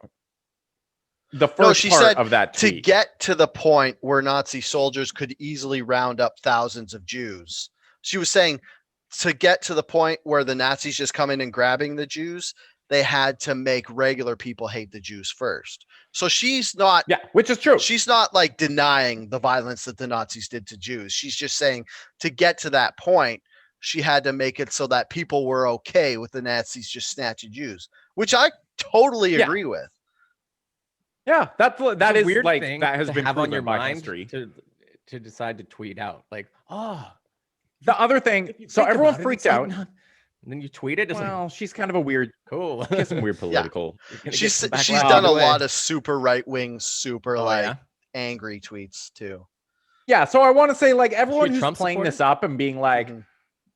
the first part of that tweet. To get to the point where Nazi soldiers could easily round up thousands of Jews. She was saying to get to the point where the Nazis just come in and grabbing the Jews, they had to make regular people hate the Jews first. So she's not, which is true. She's not like denying the violence that the Nazis did to Jews. She's just saying to get to that point, she had to make it so that people were okay with the Nazis just snatching Jews, which I totally agree with. Yeah, that is weird like thing that has been have on your by mind history to decide to tweet out like, the other thing. So everyone freaked out. And then you tweet it. Well, she's kind of a weird, cool. Some weird political. She's done a lot of super right wing, angry tweets too. Yeah, so I want to say like everyone who's playing this up and being like,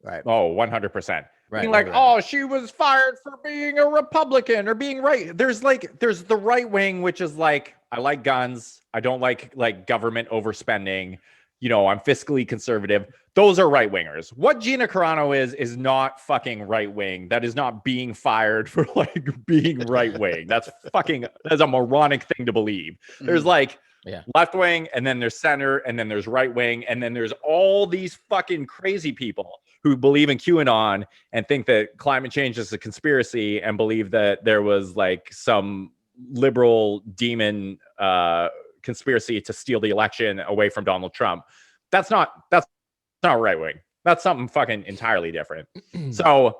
right, 100%. Being like, oh, she was fired for being a Republican or being right. There's the right wing, which is like, I like guns. I don't like government overspending. You know, I'm fiscally conservative. Those are right wingers. What Gina Carano is not fucking right wing. That is not being fired for like being right wing. That's a moronic thing to believe. There's left wing, and then there's center, and then there's right wing, and then there's all these fucking crazy people who believe in QAnon and think that climate change is a conspiracy and believe that there was like some liberal demon conspiracy to steal the election away from Donald Trump. That's not right wing. That's something fucking entirely different. So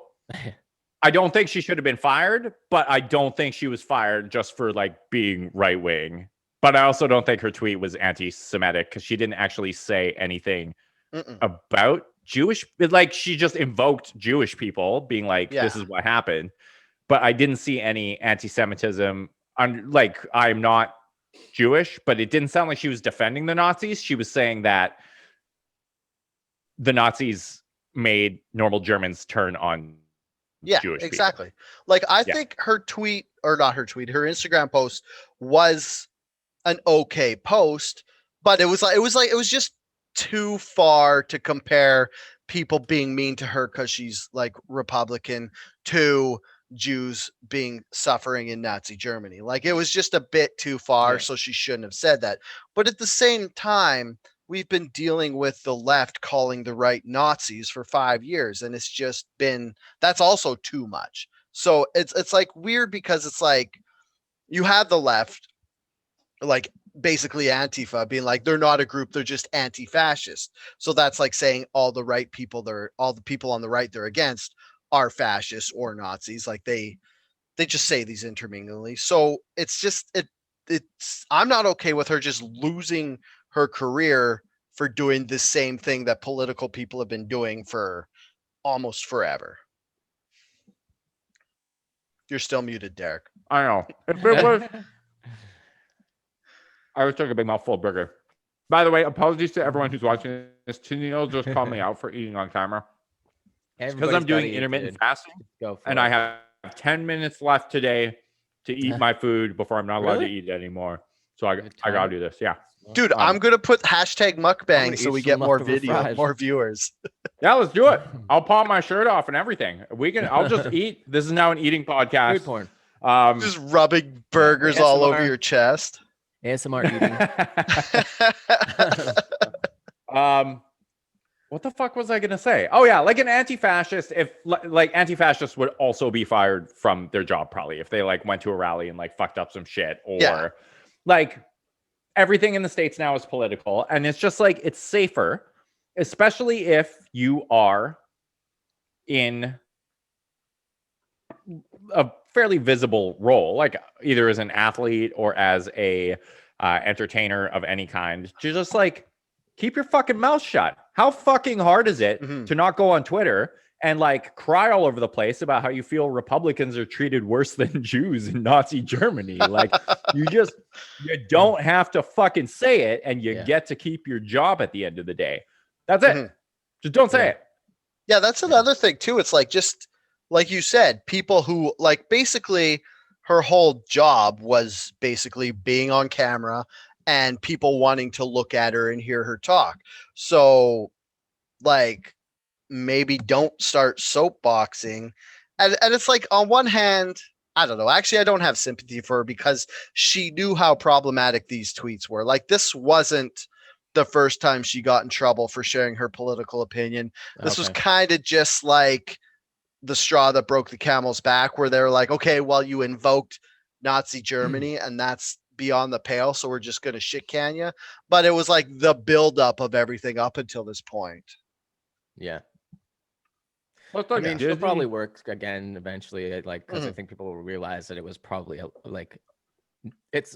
I don't think she should have been fired, but I don't think she was fired just for like being right wing. But I also don't think her tweet was anti-Semitic because she didn't actually say anything about Jewish. Like she just invoked Jewish people, being like, "This is what happened." But I didn't see any anti-Semitism. Like I'm not Jewish, but it didn't sound like she was defending the Nazis. She was saying that the Nazis made normal Germans turn on Jewish exactly. people. Like I think her tweet, or not her tweet, her Instagram post was an okay post, but it was just too far to compare people being mean to her because she's like Republican to Jews being suffering in Nazi Germany. Like it was just a bit too far, so she shouldn't have said that. But at the same time, we've been dealing with the left calling the right Nazis for 5 years, and it's just been, that's also too much. So it's like weird because it's like you have the left, like basically Antifa being like they're not a group, they're just anti-fascist. So that's like saying all the people on the right they're against are fascists or Nazis. Like they just say these interminglingly. So it's just it's I'm not okay with her just losing her career for doing the same thing that political people have been doing for almost forever. You're still muted, Derek. I know. If it was, I was taking a big mouthful of burger. By the way, apologies to everyone who's watching this. Tennille just called me out for eating on camera. Because I'm doing intermittent fasting, and I have 10 minutes left today to eat my food before I'm not allowed to eat it anymore. So I got to do this. Yeah. Dude, I'm going to put hashtag Muckbang so we get more more viewers. Yeah, let's do it. I'll pop my shirt off and everything. I'll just eat. This is now an eating podcast. Food porn. Just rubbing burgers all over your chest. ASMR eating. What the fuck was I gonna say? Oh yeah, like an anti-fascist. If like anti-fascists would also be fired from their job probably if they like went to a rally and like fucked up some shit, or like everything in the States now is political, and it's just like it's safer, especially if you are in a fairly visible role, like either as an athlete or as a entertainer of any kind, to just like keep your fucking mouth shut. How fucking hard is it to not go on Twitter and like cry all over the place about how you feel Republicans are treated worse than Jews in Nazi Germany? Like you don't have to fucking say it, and you get to keep your job at the end of the day. That's it. Just don't say it. Yeah, that's another thing too. It's like, just like you said, people who like basically her whole job was basically being on camera and people wanting to look at her and hear her talk. So like maybe don't start soapboxing. And it's like, on one hand, I don't know. Actually, I don't have sympathy for her because she knew how problematic these tweets were. Like this wasn't the first time she got in trouble for sharing her political opinion. This was kind of just like the straw that broke the camel's back, where they're like, okay, well, you invoked Nazi Germany and that's beyond the pale, so we're just going to shit can you. But it was like the buildup of everything up until this point. Yeah. I mean, she'll probably work again eventually, like, because I think people will realize that it was probably like, it's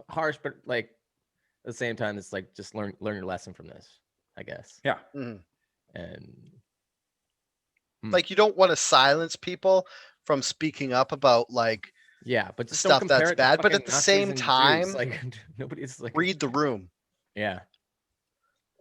harsh, but like at the same time, it's like just learn your lesson from this, I guess. Yeah. And like, you don't want to silence people from speaking up about like but just stuff that's bad, but at the same time, like nobody's like, read the room. Yeah.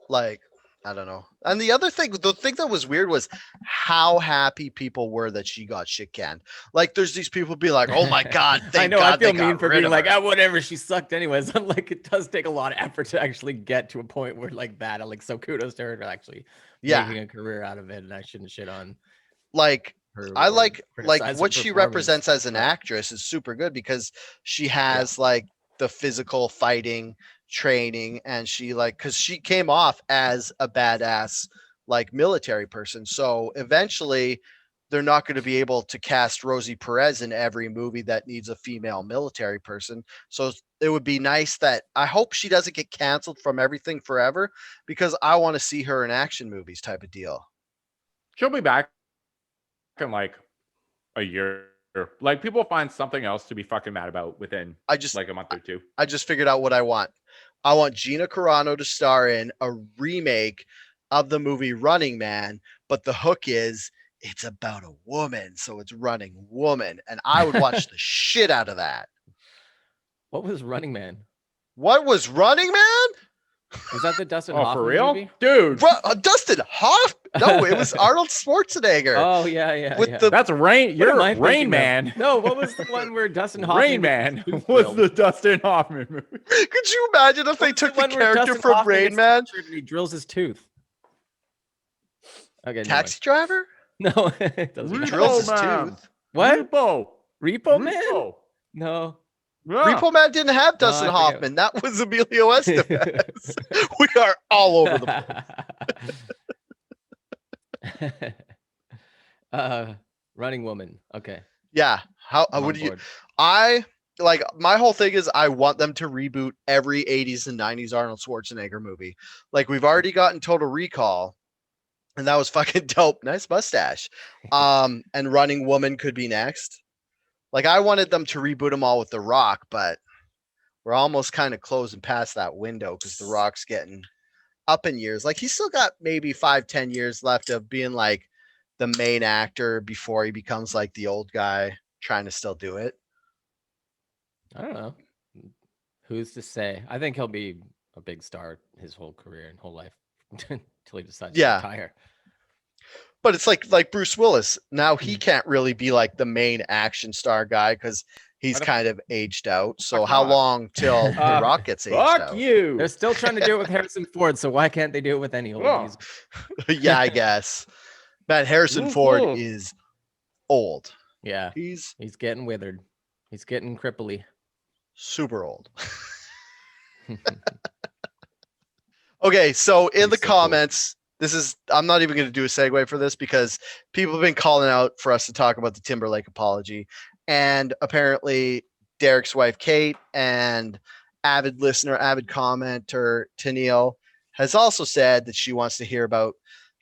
Like, I don't know. And the thing that was weird was how happy people were that she got shit canned. Like, there's these people be like, "Oh my god, thank I know." God I feel they got mean for rid being of like, her." "Oh, whatever, she sucked anyways." I'm like, it does take a lot of effort to actually get to a point where like that. I'm like, so kudos to her for actually making a career out of it, and I shouldn't shit on like her. I like what she represents as an actress is super good because she has like the physical fighting training, and she like, because she came off as a badass like military person. So eventually they're not going to be able to cast Rosie Perez in every movie that needs a female military person. So it would be nice that, I hope she doesn't get canceled from everything forever, because I want to see her in action movies type of deal. She'll be back in like a year. Like people find something else to be fucking mad about within I just like a month or two. I just figured out what I want. I want Gina Carano to star in a remake of the movie Running Man, but the hook is it's about a woman, so it's Running Woman, and I would watch the shit out of that. What was Running Man? What was Running Man? Was that the Dustin Oh, Hoffman for real, movie? dude? Dustin Hoff? No, it was Arnold Schwarzenegger. Oh yeah. With the That's Rain. What You're am I Rain thinking Man. of? No, what was the one where Dustin Hoffman? Rain Man was the Dustin Hoffman movie. Could you imagine if they took the one where character Dustin from Hoffman Rain gets Man? captured and he drills his tooth. Okay, Taxi driver? no, it doesn't. He matter. drills his Man. tooth. What? Repo Man? Repo. No. Yeah. Repo Man didn't have No, Dustin I forget. Hoffman. That was Emilio Estevez. We are all over the place. Running Woman. Okay. Yeah. How I'm would on you? board. I like my whole thing is I want them to reboot every 80s and 90s Arnold Schwarzenegger movie. Like we've already gotten Total Recall, and that was fucking dope. Nice mustache. And Running Woman could be next. Like I wanted them to reboot them all with The Rock, but we're almost kind of closing past that window because The Rock's getting up in years. Like he's still got maybe 5-10 years left of being like the main actor before he becomes like the old guy trying to still do it. I don't know. Who's to say? I think he'll be a big star his whole career and whole life until he decides to retire. But it's like Bruce Willis. Now he can't really be like the main action star guy because he's kind of aged out. So how long till The Rock gets aged out? Fuck you. They're still trying to do it with Harrison Ford, so why can't they do it with any old? Oh. Yeah, I guess. Man, Harrison Ford is old. Yeah, He's getting withered. He's getting cripply. super old. Okay, so in the comments, I'm not even going to do a segue for this because people have been calling out for us to talk about the Timberlake apology. And apparently Derek's wife, Kate, and avid listener, avid commenter, Tennille, has also said that she wants to hear about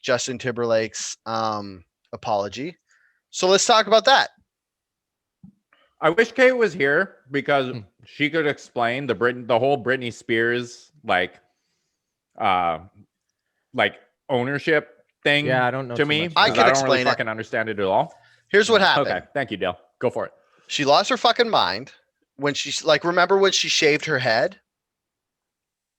Justin Timberlake's apology. So let's talk about that. I wish Kate was here because she could explain the whole Britney Spears like ownership thing. Yeah, I don't know to too me. much I about can don't explain really it. fucking understand it at all. Here's what happened. Okay, thank you, Dale. Go for it. She lost her fucking mind when she remember when she shaved her head?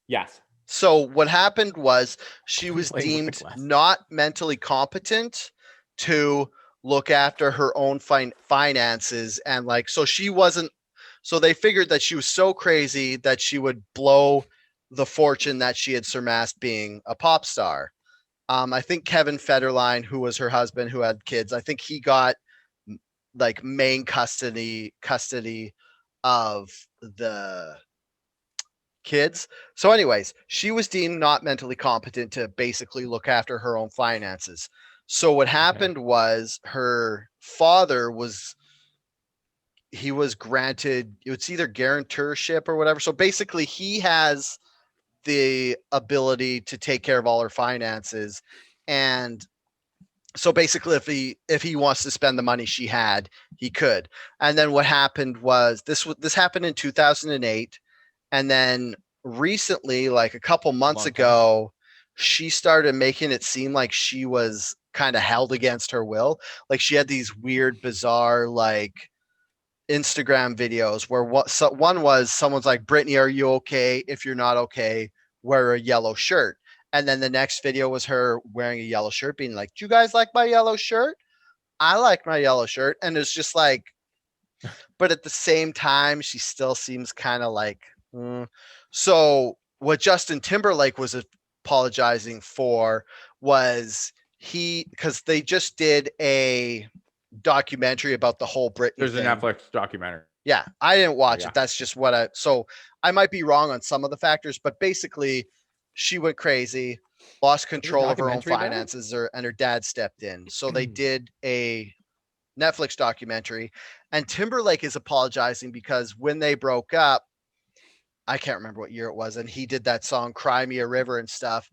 Yes. So what happened was she was Playing with the deemed glass. not mentally competent to look after her own finances, and so she wasn't. So they figured that she was so crazy that she would blow the fortune that she had surmassed being a pop star. I think Kevin Federline, who was her husband, who had kids, I think he got like main custody of the kids. So anyways, she was deemed not mentally competent to basically look after her own finances. So what happened was her father was granted, it's either guarantorship or whatever. So basically he has the ability to take care of all her finances. And so basically if he wants to spend the money she had, he could. And then what happened was this happened in 2008. And then recently, like a couple months ago, she started making it seem like she was kind of held against her will. Like she had these weird, bizarre, like Instagram videos where one was someone's like, Britney, are you okay? If you're not okay, wear a yellow shirt. And then the next video was her wearing a yellow shirt, being like, do you guys like my yellow shirt? I like my yellow shirt. And it's just like, but at the same time, she still seems kind of like, So what Justin Timberlake was apologizing for was because they just did a documentary about the whole Britney There's thing. a Netflix documentary. Yeah, I didn't watch it. That's just what so I might be wrong on some of the factors, but basically she went crazy, lost control of her own finances, and her dad stepped in. So they did a Netflix documentary, and Timberlake is apologizing because when they broke up, I can't remember what year it was, and he did that song Cry Me a River and stuff.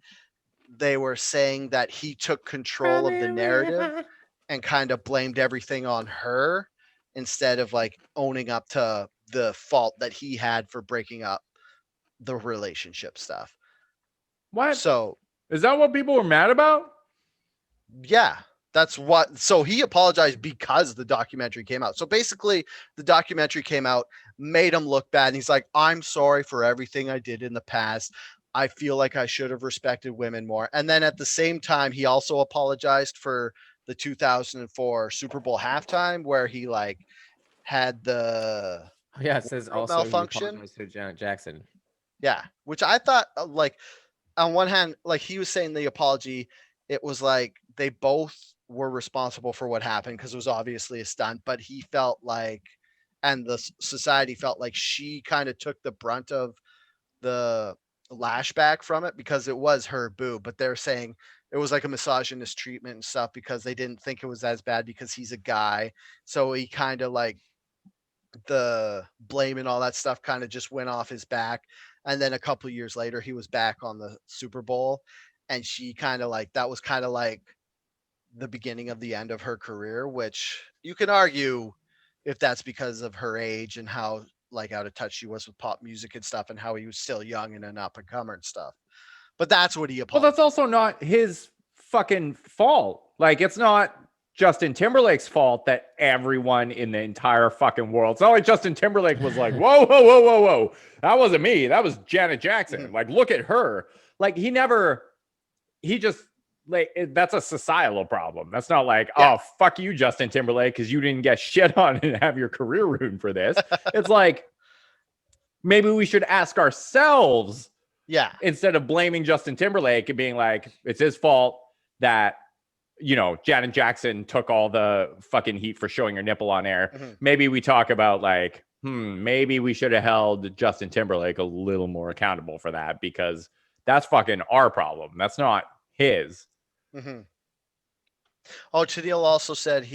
They were saying that he took control of the narrative and kind of blamed everything on her instead of like owning up to the fault that he had for breaking up the relationship stuff. What? So Is that what people were mad about? yeah, that's what. So he apologized because the documentary came out. So basically, the documentary came out, made him look bad. And he's like, I'm sorry for everything I did in the past. I feel like I should have respected women more. And then at the same time, he also apologized for the 2004 Super Bowl halftime where he like had the Oh, yeah, it says wardrobe also he malfunction. apologized to Janet Jackson. Yeah, which I thought like on one hand, like he was saying the apology, it was like they both were responsible for what happened because it was obviously a stunt, but he felt like, and the society felt like she kind of took the brunt of the lashback from it because it was her boob, but they're saying it was like a misogynist treatment and stuff because they didn't think it was as bad because he's a guy. So he kind of like the blame and all that stuff kind of just went off his back. And then a couple of years later, he was back on the Super Bowl, and she kind of like that was kind of like the beginning of the end of her career, which you can argue if that's because of her age and how like out of touch she was with pop music and stuff, and how he was still young and an up and comer and stuff. But that's what he Well, apologized. that's also not his fucking fault. Like, it's not Justin Timberlake's fault that everyone in the entire fucking world. It's not like Justin Timberlake was like, whoa, whoa, whoa, whoa, whoa. That wasn't me. That was Janet Jackson. Like, look at her. Like, he just, like, that's a societal problem. That's not like, oh, fuck you, Justin Timberlake, because you didn't get shit on and have your career ruined for this. It's like, maybe we should ask ourselves, instead of blaming Justin Timberlake and being like, it's his fault that, you know, Janet Jackson took all the fucking heat for showing her nipple on air. Maybe we talk about like, maybe we should have held Justin Timberlake a little more accountable for that, because that's fucking our problem. That's not his. Oh, Tennille also said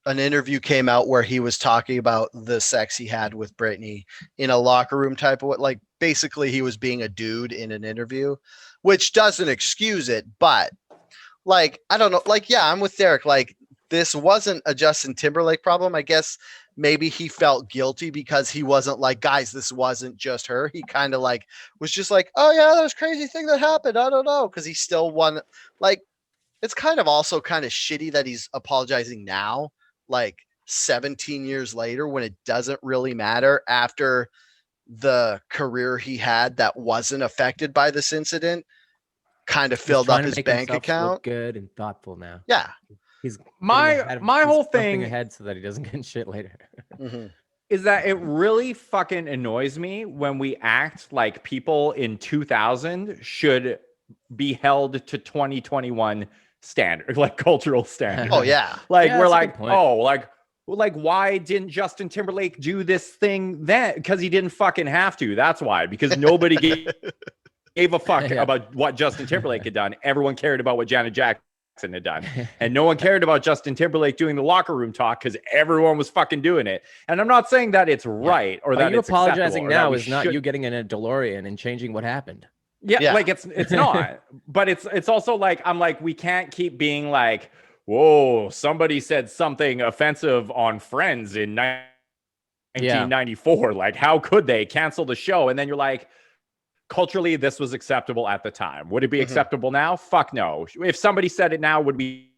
an interview came out where he was talking about the sex he had with Britney in a locker room type of, like, basically he was being a dude in an interview, which doesn't excuse it, but like, I don't know, like, yeah, I'm with Derek. Like, this wasn't a Justin Timberlake problem. I guess maybe he felt guilty because he wasn't like, guys, this wasn't just her. He kind of like was just like, oh yeah, that was crazy thing that happened. I don't know. Cause he still won. Like, it's kind of also kind of shitty that he's apologizing now, like 17 years later, when it doesn't really matter after the career he had that wasn't affected by this incident kind of filled up his bank account. Look good and thoughtful now. Yeah. He's my whole thing ahead so that he doesn't get shit later. Is that it really fucking annoys me when we act like people in 2000 should be held to 2021 standard, like cultural standards. Oh yeah. Like, we're like, oh, like why didn't Justin Timberlake do this thing then? Because he didn't fucking have to. That's why. Because nobody gave a fuck about what Justin Timberlake had done. Everyone cared about what Janet Jackson had done. And no one cared about Justin Timberlake doing the locker room talk because everyone was fucking doing it. And I'm not saying that it's right or that you it's apologizing now is should... not you getting in a DeLorean and changing what happened. Yeah, like it's not. But it's also like, I'm like, we can't keep being like, whoa, somebody said something offensive on Friends in 1994. Like, how could they cancel the show? And then you're like, culturally, this was acceptable at the time. Would it be acceptable now? Fuck no. If somebody said it now, would we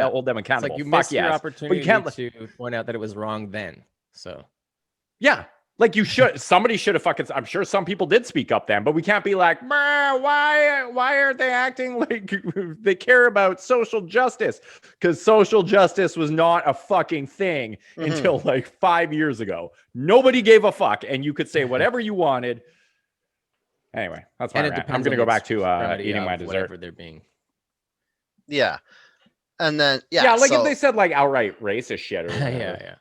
hold them accountable? It's like you Fuck missed your opportunity to point out that it was wrong then. So yeah, like you should. Somebody should have fucking. I'm sure some people did speak up then, but we can't be like, why aren't they acting like they care about social justice? Because social justice was not a fucking thing until like 5 years ago. Nobody gave a fuck, and you could say whatever you wanted. Anyway, that's my rant. I'm going to go back to eating my dessert. They're being. Yeah. And then, like if they said like outright racist shit or yeah.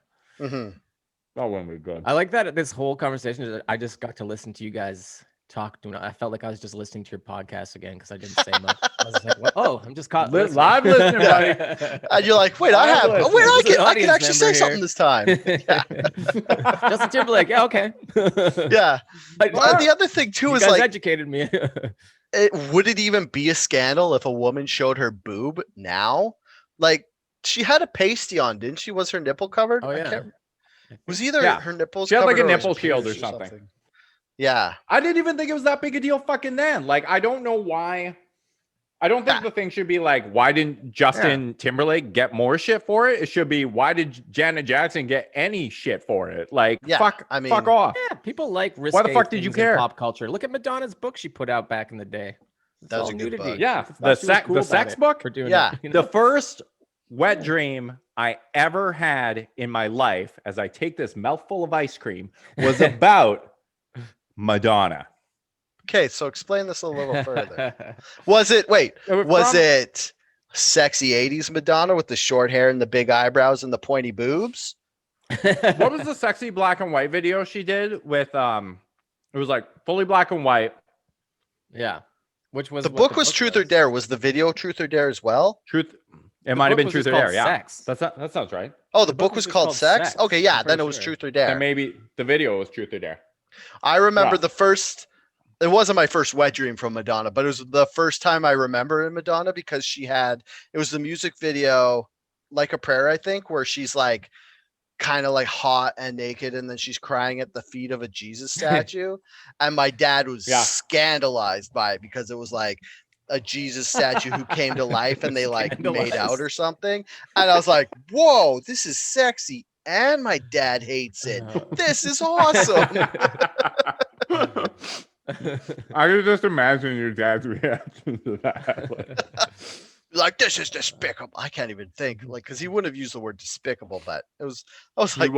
That wouldn't be good. I like that this whole conversation, I just got to listen to you guys talk. I felt like I was just listening to your podcast again because I didn't say much. I was like, well, oh, I'm just caught live listening, buddy. And you're like, wait, I can actually say something this time. Justin Timberlake, yeah, okay. Yeah. Well, the other thing too is like, educated me. Would it even be a scandal if a woman showed her boob now? Like, she had a pasty on, didn't she? Was her nipple covered? Oh I yeah. can't. I Was think- either Yeah. her nipples She had, like, covered a or it was nipple shield or pierced something. Yeah. I didn't even think it was that big a deal fucking then. Like, I don't know why. I don't think Yeah. the thing should be like, why didn't Justin Timberlake get more shit for it? It should be, why did Janet Jackson get any shit for it? Like, Yeah, fuck off. Yeah, people like risque Why the fuck did you things in care? pop culture. Look at Madonna's book she put out back in the day. It's That was all a good nudity. book. Yeah, She thought the she was cool about sex it book. for doing Yeah. it, you The know? first wet dream I ever had in my life, as I take this mouthful of ice cream, was about Madonna. Okay, so explain this a little further. Was it sexy 80s Madonna with the short hair and the big eyebrows and the pointy boobs? What was the sexy black and white video she did with it was like fully black and white. Yeah. Which was The what book was Truth or Dare. Was the video Truth or Dare as well? Truth. It The might have book been was Truth just or called Dare. Yeah, Sex. that sounds right. Oh, the The book book was was called called Sex? Sex, Okay, yeah, I'm then pretty it was sure. Truth or And Dare. maybe the video was Truth or Dare. I remember Well- the first. It wasn't my first wet dream from Madonna, but it was the first time I remember in Madonna because it was the music video, Like a Prayer, I think, where she's like kind of like hot and naked, and then she's crying at the feet of a Jesus statue. And my dad was Yeah. scandalized by it because it was like a Jesus statue who came to life and they like made out Scandalized. or something. And I was like, whoa, this is sexy. And my dad hates it. This is awesome. I could just imagine your dad's reaction to that. Like, this is despicable. I can't even think, like, because he wouldn't have used the word despicable, but I was like,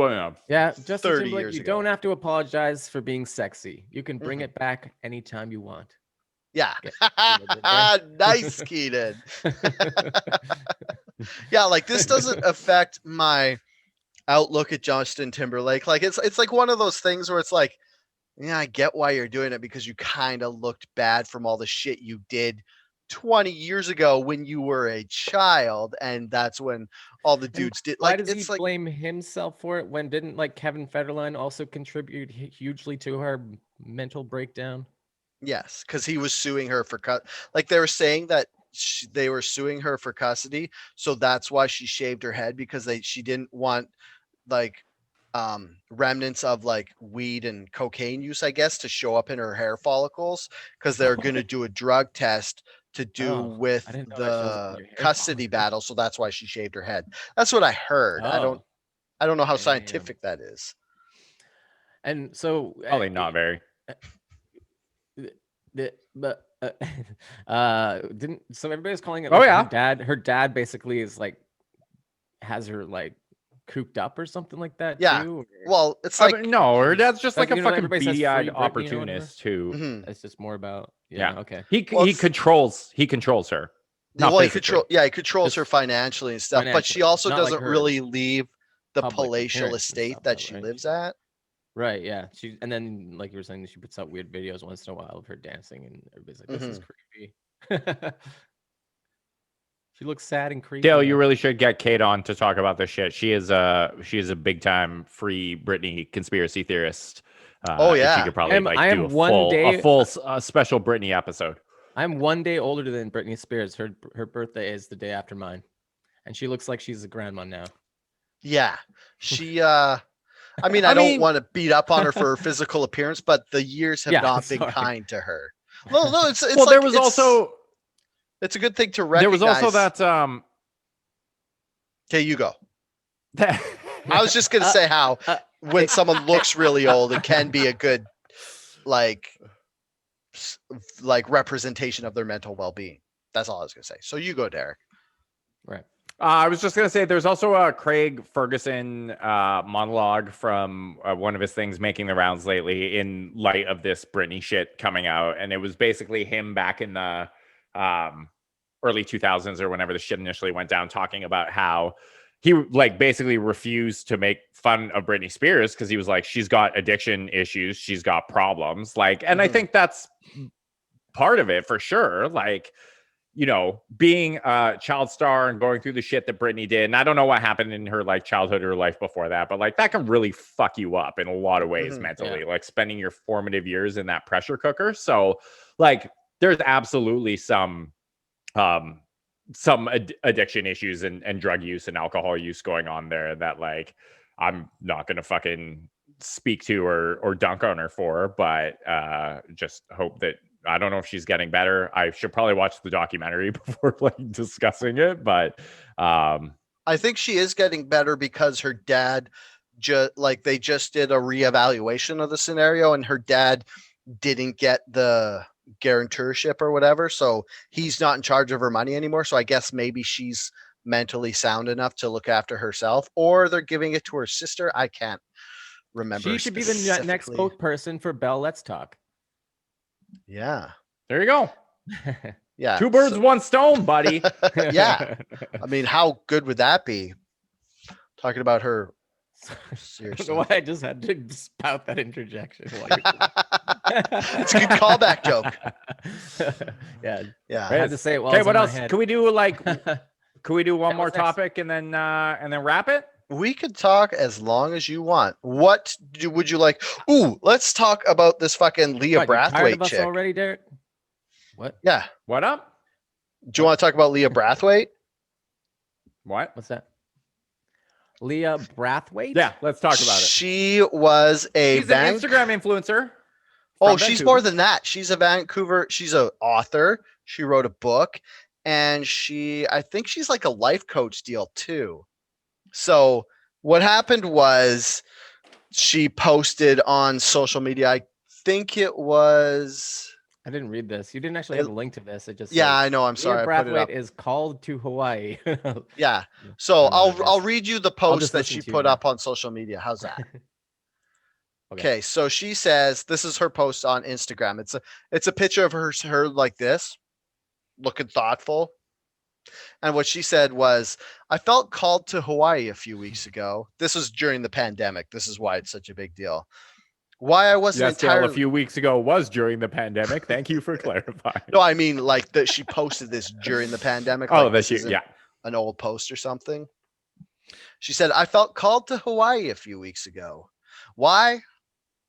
Yeah, Justin 30 Timberlake, years you ago. don't have to apologize for being sexy. You can bring Mhm. it back anytime you want. yeah, Yeah. nice, Keaton. Yeah, like this doesn't affect my outlook at Justin Timberlake. Like it's like one of those things where it's like, yeah, I get why you're doing it because you kind of looked bad from all the shit you did 20 years ago when you were a child, and that's when all the dudes did. Why Like does he it's like, blame himself for it when didn't like Kevin Federline also contribute hugely to her mental breakdown? yes, because he was suing her for like they were saying that they were suing her for custody, so that's why she shaved her head because she didn't want like remnants of like weed and cocaine use, I guess, to show up in her hair follicles because they're going to do a drug test to do Oh, with I didn't know that shows up in the your hair custody follicles. battle, so that's why she shaved her head. That's what I heard. I don't know how Damn. scientific that is. And so Probably not very. but didn't so everybody's calling it Oh, like yeah. her dad basically is like has her like cooped up or something like that Yeah. too? Or- Well, it's I like mean, no, her dad's just like a you know, fucking everybody says free beady-eyed Britney or whatever. opportunist who. mhm. It's just more about Yeah. okay. Well, He it's- controls her. Not well, he physically. controls her Just financially and stuff, but she financially, also not like doesn't her really leave the public palatial appearance and estate stuff, that though, she right? lives at. Right, yeah. She and then like you were saying, she puts out weird videos once in a while of her dancing, and everybody's like, "This is creepy." She looks sad and creepy. Dale, you really should get Kate on to talk about this shit. She is a big time free Britney conspiracy theorist. Oh, and yeah. she could probably like I am do one a full day- special Britney episode. I'm one day older than Britney Spears. Her birthday is the day after mine, and she looks like she's a grandma now. Yeah. She I mean, I don't want to beat up on her for her physical appearance, but the years have Yeah, not been sorry. kind to her. No, it's Well, like, there was also it's a good thing to there recognize. was also that Okay, you go. that I was just gonna say how when someone looks really old, it can be a good like representation of their mental well-being. That's all I was gonna say. So you go, Derek. Right. I was just gonna say there's also a Craig Ferguson monologue from one of his things making the rounds lately in light of this Britney shit coming out, and it was basically him back in the early 2000s or whenever the shit initially went down, talking about how he like basically refused to make fun of Britney Spears because he was like, she's got addiction issues, she's got problems, like, and I think that's part of it for sure, like, you know, being a child star and going through the shit that Britney did. And I don't know what happened in her like childhood or life before that, but like that can really fuck you up in a lot of ways mentally, like spending your formative years in that pressure cooker. So like there's absolutely some some addiction issues and drug use and alcohol use going on there that like I'm not gonna fucking speak to or dunk on her for, but just hope that I don't know if she's getting better. I should probably watch the documentary before like discussing it, but I think she is getting better because her dad they just did a reevaluation of the scenario, and her dad didn't get the guarantorship or whatever, so he's not in charge of her money anymore. So I guess maybe she's mentally sound enough to look after herself, or they're giving it to her sister. I can't remember. She should be the next specifically. spokesperson for Bell Let's Talk. Yeah. there you go. Yeah. Two birds, one stone, buddy. Yeah. I mean, how good would that be? Talking about her. I don't Seriously. know why I just had to spout that interjection. It's a good callback joke. Yeah. Yeah. I had to say it while Okay, it was what in my else? head. Can we do one Yeah, more what's next? topic and then wrap it? We could talk as long as you want. Would you like? Ooh, let's talk about this fucking Leah What, you tired Brathwaite of us chick. already, Derek? What? Yeah. What up? Do you want to talk about Leah Brathwaite? What? What's that? Leah Brathwaite? Yeah, let's talk about it. She was a She's an Instagram influencer. Oh, from she's Vancouver. more than that. She's a Vancouver. She's an author. She wrote a book, and I think she's like a life coach deal too. So what happened was she posted on social media. I think it was. I didn't read this. You didn't actually have a link to this. It just Yeah, says, I know. I'm sorry. Leah I put it up. Brathwaite is called to Hawaii. Yeah. So I know what it I'll is. read you the I'll post just that listen she to you put now. up on social media. How's that? Okay. Okay, so she says this is her post on Instagram. It's a picture of her like this, looking thoughtful. And what she said was, I felt called to Hawaii a few weeks ago. This was during the pandemic. This is why it's such a big deal. Why I wasn't Yes, Dale, entirely a few weeks ago was during the pandemic. Thank you for clarifying. No, I mean like that she posted this during the pandemic. Oh, like that's this you. isn't Yeah. an old post or something. She said, I felt called to Hawaii a few weeks ago. Why?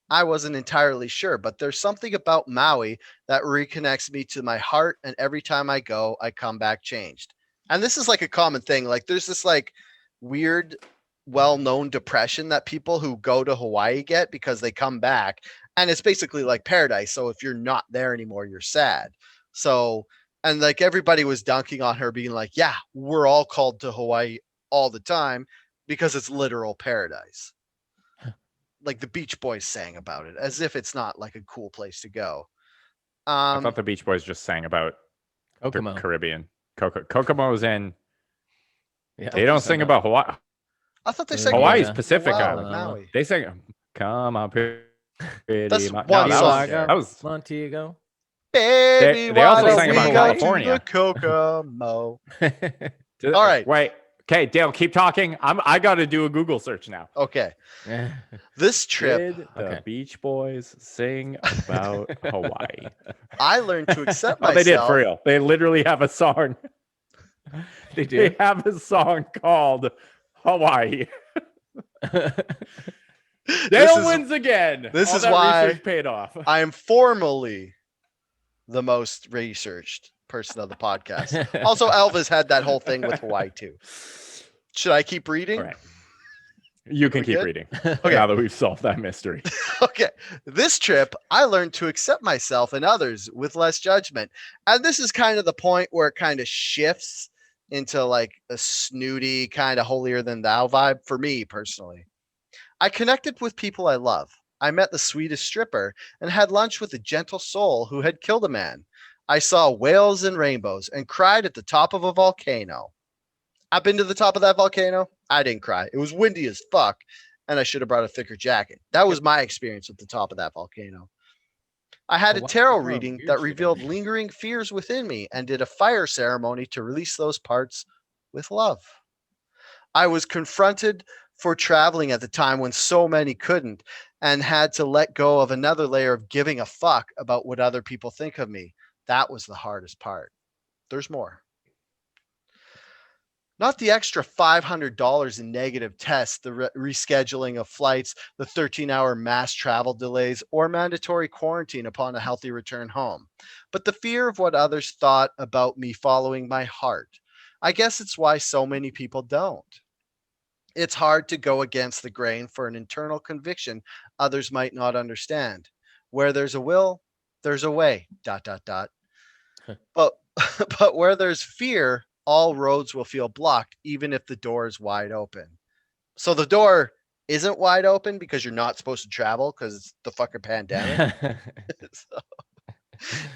I wasn't entirely sure, but there's something about Maui that reconnects me to my heart, and every time I go, I come back changed. And this is like a common thing. Like there's this like weird, well-known depression that people who go to Hawaii get because they come back, and it's basically like paradise. So if you're not there anymore, you're sad. So, and like everybody was dunking on her, being like, yeah, we're all called to Hawaii all the time because it's literal paradise. Like the Beach Boys sang about it, as if it's not like a cool place to go. I thought the Beach Boys just sang about Kokomo. the Caribbean. Kokomo's in. Yeah. They don't sing about Hawaii. I thought they sang Hawaii's about Pacific Hawaii, Island. Maui. They sing, "Come on, pretty." That's No, one that song. that was Montego. Baby, they also why sang don't about we go California. to the Kokomo. All right. Wait. Okay, Dale, keep talking. I got to do a Google search now. Okay. This trip, Did the Okay. Beach Boys sing about Hawaii? I learned to accept Oh, myself. they did for real. They literally have a song. They do. They have a song called Hawaii. Dale wins again. this All is that why research paid off. I am formally the most researched person of the podcast. Also, Elvis had that whole thing with Hawaii too. Should I keep reading? All right. You can We keep good? reading. Okay. Now that we've solved that mystery. Okay. This trip, I learned to accept myself and others with less judgment. And this is kind of the point where it kind of shifts into like a snooty, kind of holier than thou vibe for me personally. I connected with people I love. I met the sweetest stripper and had lunch with a gentle soul who had killed a man. I saw whales and rainbows and cried at the top of a volcano. I've been to the top of that volcano. I didn't cry. It was windy as fuck, and I should have brought a thicker jacket. That was my experience at the top of that volcano. I had a Wow, tarot wow, reading weird that shit revealed in lingering fears within me and did a fire ceremony to release those parts with love. I was confronted for traveling at the time when so many couldn't, and had to let go of another layer of giving a fuck about what other people think of me. That was the hardest part. There's more. Not the extra $500 in negative tests, the rescheduling of flights, the 13-hour mass travel delays, or mandatory quarantine upon a healthy return home, but the fear of what others thought about me following my heart. I guess it's why so many people don't. It's hard to go against the grain for an internal conviction others might not understand. Where there's a will, there's a way. ... But but where there's fear, all roads will feel blocked, even if the door is wide open. So the door isn't wide open because you're not supposed to travel because it's the fucking pandemic. So,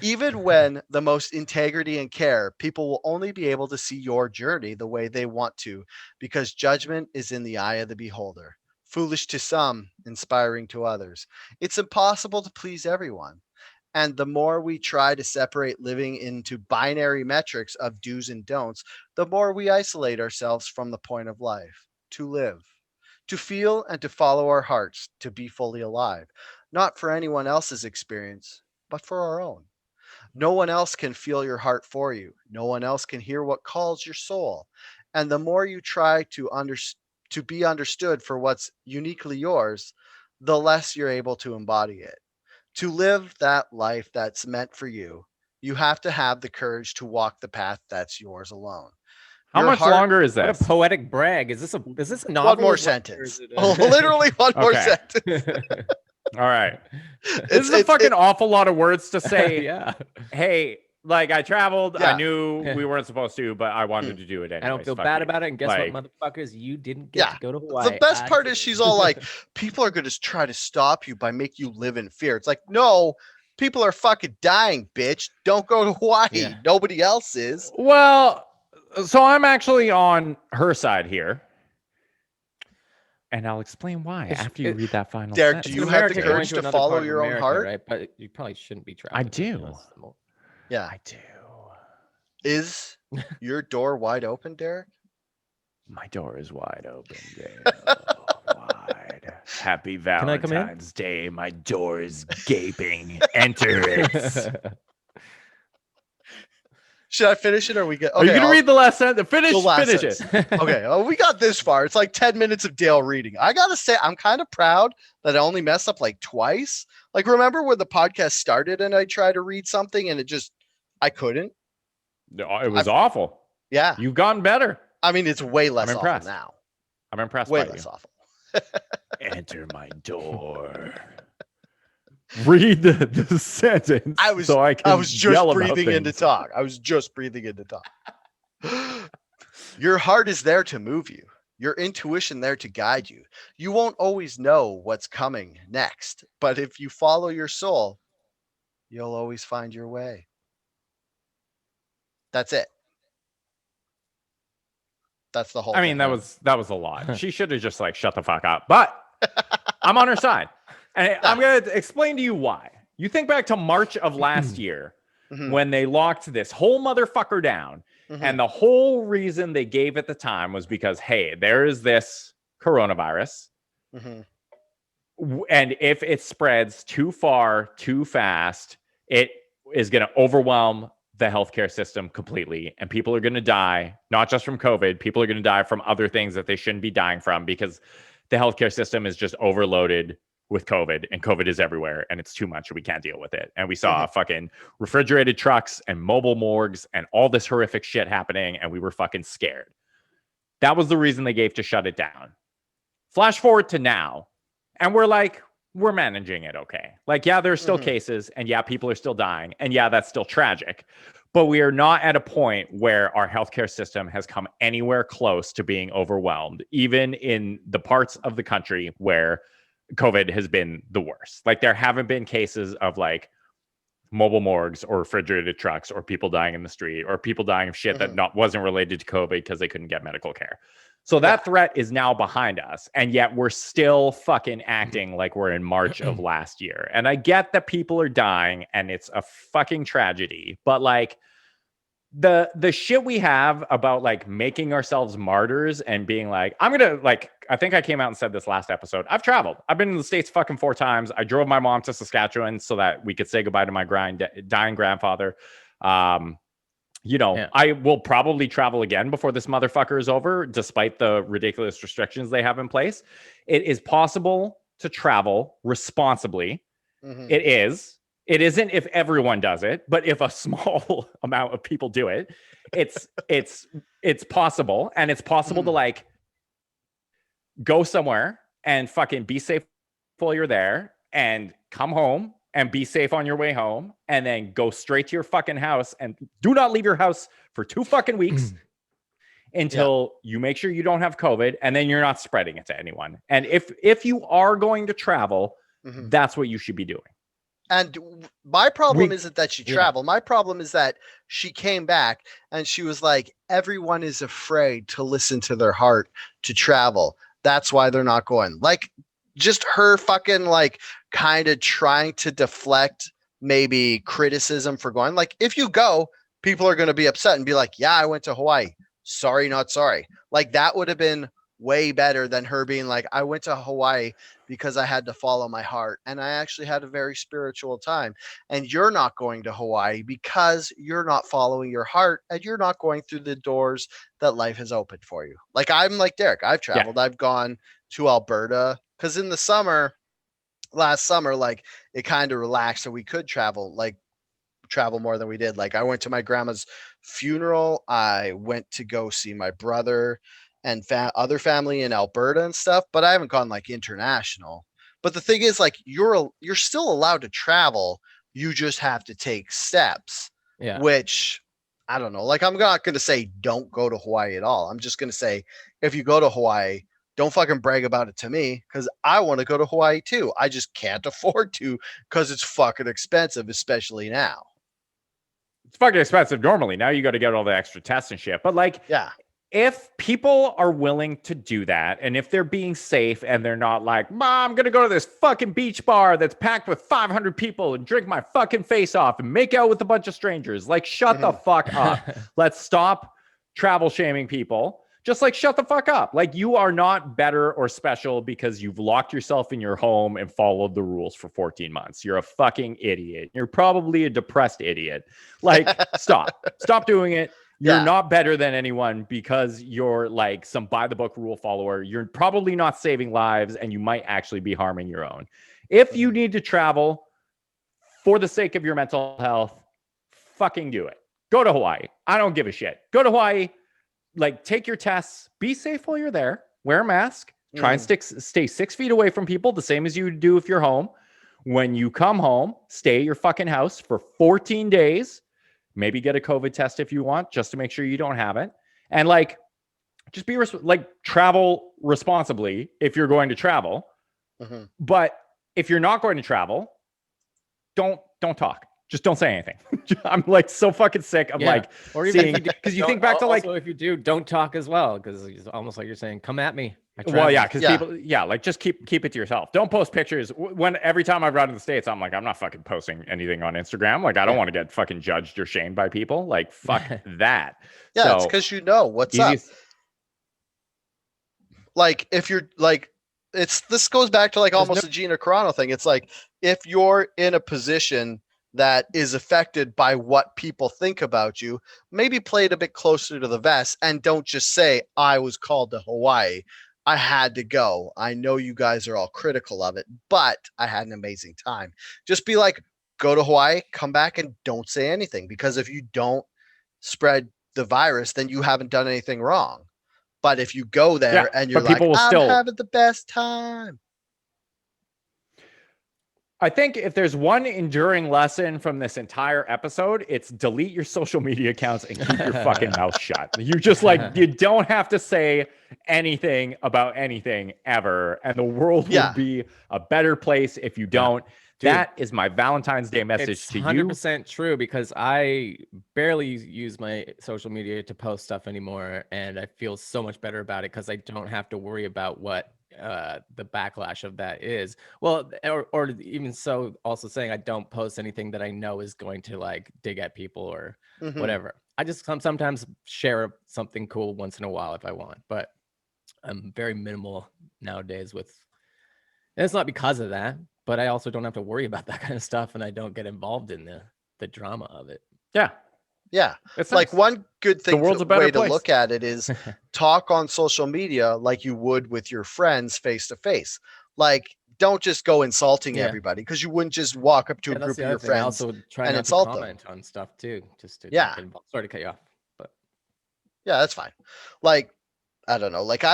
even when the most integrity and care, people will only be able to see your journey the way they want to, because judgment is in the eye of the beholder. Foolish to some, inspiring to others. It's impossible to please everyone. And the more we try to separate living into binary metrics of do's and don'ts, the more we isolate ourselves from the point of life: to live, to feel, and to follow our hearts, to be fully alive, not for anyone else's experience, but for our own. No one else can feel your heart for you. No one else can hear what calls your soul. And the more you try to be understood for what's uniquely yours, the less you're able to embody it. To live that life that's meant for you, you have to have the courage to walk the path that's yours alone. How Your much heart. longer is What a this? poetic brag. Is this a novel? One more as well, or sentence. is it Literally one more Okay. sentence. All right. This is a fucking awful lot of words to say. Yeah. Hey, like I traveled, I Yeah. knew we weren't supposed to, but I wanted to do it anyway. I don't feel bad about it. And guess Like, what, motherfuckers? You didn't get Yeah. to go to Hawaii. The best I part is did. she's all like, people are going to try to stop you by make you live in fear. It's like, no, people are fucking dying, bitch. Don't go to Hawaii. Yeah. Nobody else is. well, so I'm actually on her side here. And I'll explain why after you read that final Derek, sentence. do It's you an have American the going courage to another follow part of your own America, heart? right? But you probably shouldn't be traveling. do. That's the mo- Yeah. I do. Is your door wide open, Derek? My door is wide open, Dale. Wide. Happy I come in? Valentine's Day. My door is gaping. Enter it. Should I finish it or we get? Are you Okay, gonna read the last sentence? Finish sentence. it. Okay, well, we got this far. It's like 10 minutes of Dale reading. I gotta say, I'm kind of proud that I only messed up like twice. Like, remember when the podcast started and I tried to read something and I couldn't? It was awful. Yeah. You've gotten better. I mean, it's way less I'm awful impressed. now. I'm impressed Way by less you. awful. Enter my door. Read the sentence. I was just yell about breathing in to things. talk. I was just breathing in to talk. Your heart is there to move you. Your intuition there to guide you. You won't always know what's coming next, but if you follow your soul, you'll always find your way. That's it. That's the whole I mean, thing. that was a lot. She should have just like shut the fuck up. But I'm on her side. And I'm going to explain to you why. You think back to March of last year Mhm. when they locked this whole motherfucker down. Mhm. And the whole reason they gave at the time was because, hey, there is this coronavirus. Mhm. And if it spreads too far, too fast, it is going to overwhelm the healthcare system completely. And people are going to die, not just from COVID. People are going to die from other things that they shouldn't be dying from because the healthcare system is just overloaded with COVID, and COVID is everywhere, and it's too much, and we can't deal with it. And we saw fucking refrigerated trucks and mobile morgues and all this horrific shit happening, and we were fucking scared. That was the reason they gave to shut it down. Flash forward to now, and we're managing it okay. Like, yeah, there's still cases, and yeah, people are still dying, and yeah, that's still tragic. But we are not at a point where our healthcare system has come anywhere close to being overwhelmed, even in the parts of the country where COVID has been the worst. Like, there haven't been cases of like mobile morgues or refrigerated trucks or people dying in the street or people dying of shit that wasn't related to COVID because they couldn't get medical care. So that threat is now behind us. And yet we're still fucking acting like we're in March of last year. And I get that people are dying and it's a fucking tragedy, but like the shit we have about like making ourselves martyrs and being like, I'm gonna like, I think I came out and said this last episode. I've traveled. I've been in the States fucking 4 times. I drove my mom to Saskatchewan so that we could say goodbye to my dying grandfather. I will probably travel again before this motherfucker is over, despite the ridiculous restrictions they have in place. It is possible to travel responsibly. It It isn't if everyone does it, but if a small amount of people do it, it's possible. And it's possible to like go somewhere and fucking be safe while you're there and come home and be safe on your way home and then go straight to your fucking house and do not leave your house for 2 fucking weeks until you make sure you don't have COVID, and then you're not spreading it to anyone. And if you are going to travel, that's what you should be doing. And my problem isn't that she traveled. My problem is that she came back and she was like, everyone is afraid to listen to their heart to travel. That's why they're not going. Like, just her fucking like kind of trying to deflect maybe criticism for going. Like, if you go, people are going to be upset and be like, yeah, I went to Hawaii. Sorry, not sorry. Like, that would have been way better than her being like, I went to Hawaii because I had to follow my heart and I actually had a very spiritual time. And you're not going to Hawaii because you're not following your heart and you're not going through the doors that life has opened for you. Like, I'm like Derek, I've traveled. I've gone to Alberta because in the summer, last summer, like it kind of relaxed so we could travel more than we did. Like, I went to my grandma's funeral. I went to go see my brother and other family in Alberta and stuff, but I haven't gone like international. But the thing is, like, you're still allowed to travel. You just have to take steps, which I don't know. Like, I'm not going to say don't go to Hawaii at all. I'm just going to say, if you go to Hawaii, don't fucking brag about it to me because I want to go to Hawaii too. I just can't afford to because it's fucking expensive, especially now. It's fucking expensive normally. Now you got to get all the extra tests and shit. But like, if people are willing to do that, and if they're being safe and they're not like, I'm going to go to this fucking beach bar that's packed with 500 people and drink my fucking face off and make out with a bunch of strangers, like, shut the fuck up. Let's stop travel shaming people. Just like, shut the fuck up. Like, you are not better or special because you've locked yourself in your home and followed the rules for 14 months. You're a fucking idiot. You're probably a depressed idiot. Like, stop doing it. You're not better than anyone because you're like some by the book rule follower. You're probably not saving lives and you might actually be harming your own. If you need to travel for the sake of your mental health, fucking do it. Go to Hawaii. I don't give a shit. Go to Hawaii. Like, take your tests, be safe while you're there, wear a mask, try and stay 6 feet away from people, the same as you would do if you're home. When you come home, stay at your fucking house for 14 days, maybe get a COVID test if you want, just to make sure you don't have it. And like, just be travel responsibly if you're going to travel. But if you're not going to travel, don't talk. Just don't say anything. I'm like so fucking sick of like, or even because you think back to like, if you do, don't talk as well, because it's almost like you're saying, "Come at me." Well, yeah, because people, like, just keep it to yourself. Don't post pictures. When every time I've run to the States, I'm like, I'm not fucking posting anything on Instagram. Like, I don't want to get fucking judged or shamed by people. Like, fuck that. So, it's because you know what's up. Like, if you're like, this goes back to like almost a Gina Carano thing. It's like, if you're in a position that is affected by what people think about you, maybe play it a bit closer to the vest and don't just say, I was called to Hawaii. I had to go. I know you guys are all critical of it, but I had an amazing time. Just be like, go to Hawaii, come back and don't say anything, because if you don't spread the virus, then you haven't done anything wrong. But if you go there and you're like, I'm having the best time. I think if there's one enduring lesson from this entire episode, it's delete your social media accounts and keep your fucking mouth shut. You just like, you don't have to say anything about anything ever. And the world will be a better place if you don't. Dude, that is my Valentine's Day message to you. 100% true, because I barely use my social media to post stuff anymore. And I feel so much better about it because I don't have to worry about what the backlash of that is. Well, or even so, also saying I don't post anything that I know is going to like dig at people or whatever. I just sometimes share something cool once in a while if I want, but I'm very minimal nowadays with, and it's not because of that, but I also don't have to worry about that kind of stuff, and I don't get involved in the drama of it. Yeah. It's like, one good thing, way to look at it is talk on social media like you would with your friends face to face. Like, don't just go insulting Yeah. everybody, because you wouldn't just walk up to a that's group the of other your thing. I friends. also try and not to insult them. comment on stuff too, just to Yeah. not get involved. Sorry to cut you off, but Yeah, that's fine. Like, I don't know. Like,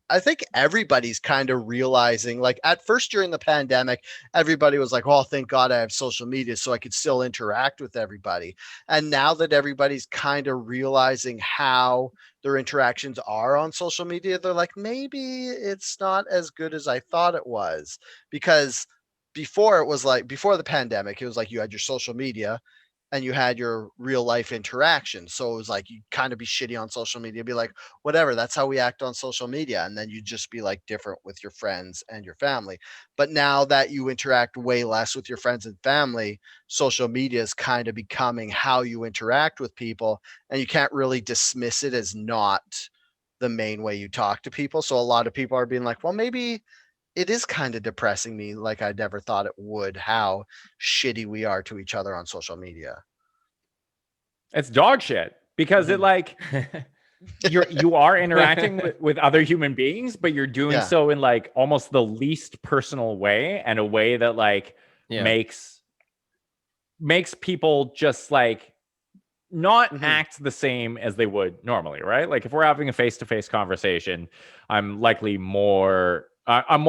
I think everybody's kind of realizing, like, at first during the pandemic, everybody was like, oh, thank God I have social media so I could still interact with everybody. And now that everybody's kind of realizing how their interactions are on social media, they're like, maybe it's not as good as I thought it was. Because before it was like, before the pandemic, it was like you had your social media and you had your real life interaction. So it was like you kind of be shitty on social media, be like, whatever, that's how we act on social media. And then you just be like different with your friends and your family. But now that you interact way less with your friends and family, social media is kind of becoming how you interact with people. And you can't really dismiss it as not the main way you talk to people. So a lot of people are being like, well, maybe it is kind of depressing me, like I never thought it would, how shitty we are to each other on social media. It's dog shit because it like you are interacting with other human beings, but you're doing so in like almost the least personal way, and a way that like makes people just like not act the same as they would normally, right? Like if we're having a face-to-face conversation, I'm more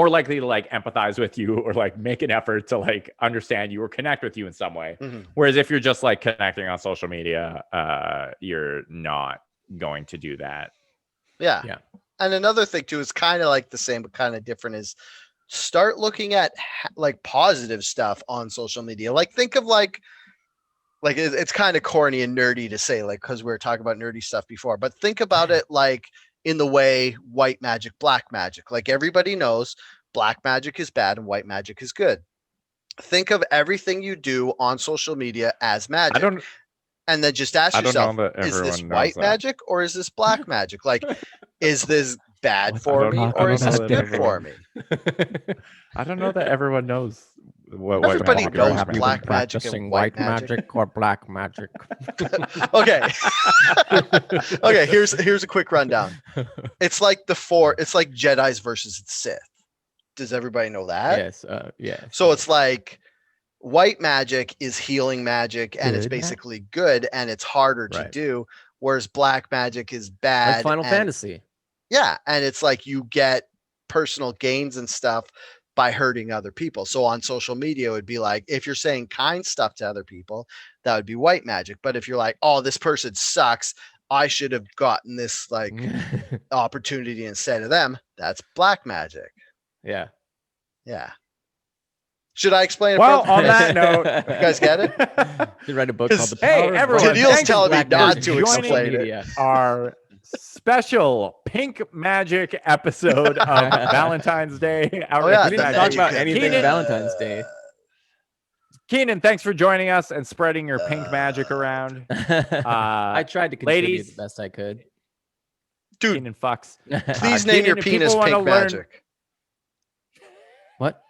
likely to like empathize with you or like make an effort to like understand you or connect with you in some way. Whereas if you're just like connecting on social media, you're not going to do that. Yeah. And another thing too is kind of like the same but kind of different, is start looking at like positive stuff on social media. Like think of like it's kind of corny and nerdy to say, like, because we were talking about nerdy stuff before, but think about it like in the way white magic, black magic. Like everybody knows black magic is bad and white magic is good. Think of everything you do on social media as magic. And then just ask yourself, is this white magic or is this black magic? Like, is this bad for me or is this good for me? I don't know that everyone knows what everybody knows have black you magic and white magic or black magic. Okay. Okay, here's a quick rundown. It's like it's like Jedis versus Sith. Does everybody know that? Yes. Yeah. So it's like white magic is healing magic and it's basically good and it's harder to do, whereas black magic is bad. Like Final Fantasy. Yeah, and it's like you get personal gains and stuff by hurting other people. So on social media, it would be like, if you're saying kind stuff to other people, that would be white magic. But if you're like, oh, this person sucks, I should have gotten this like opportunity instead of them, that's black magic. Yeah. Yeah. Should I explain it? Well, on that note, you guys get it? You write a book called The Power Hey, of everyone, Tennille's telling me not to explain it. Our special Pink Magic episode of Valentine's Day. We didn't talk about anything Kynan, Valentine's Day. Kynan, thanks for joining us and spreading your pink magic around. I tried to contribute ladies, the best I could. Dude, Kynan fucks. Please name your penis pink magic. What?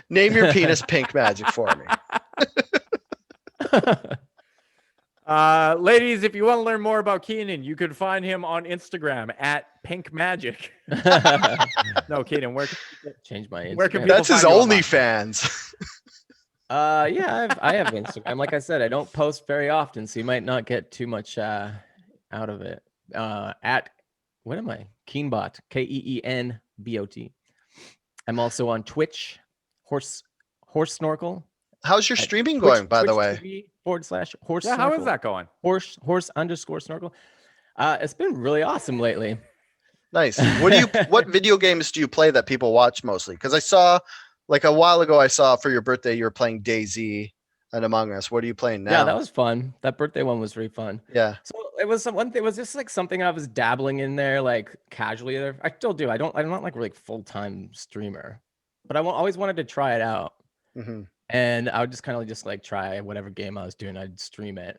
Name your penis pink magic for me. Ladies, if you want to learn more about Kynan, you can find him on Instagram at Pink Magic. No, Kynan, where can people change my Instagram? Where can people That's his OnlyFans. Yeah, I have Instagram. Like I said, I don't post very often, so you might not get too much out of it. At what am I? Keenbot, KEENBOT. I'm also on Twitch, Horse Snorkel. How's your streaming going, by the way? /horse. Yeah, how is that going? Horse_snorkel. It's been really awesome lately. Nice. What video games do you play that people watch mostly? Because I saw, like a while ago, I saw for your birthday you were playing DayZ and Among Us. What are you playing now? Yeah, that was fun. That birthday one was really fun. Yeah. So it was it was just like something I was dabbling in there, like casually. There, I still do. I'm not like really full-time streamer, but I always wanted to try it out. Mm-hmm. And I would just kind of just like try whatever game I was doing. I'd stream it.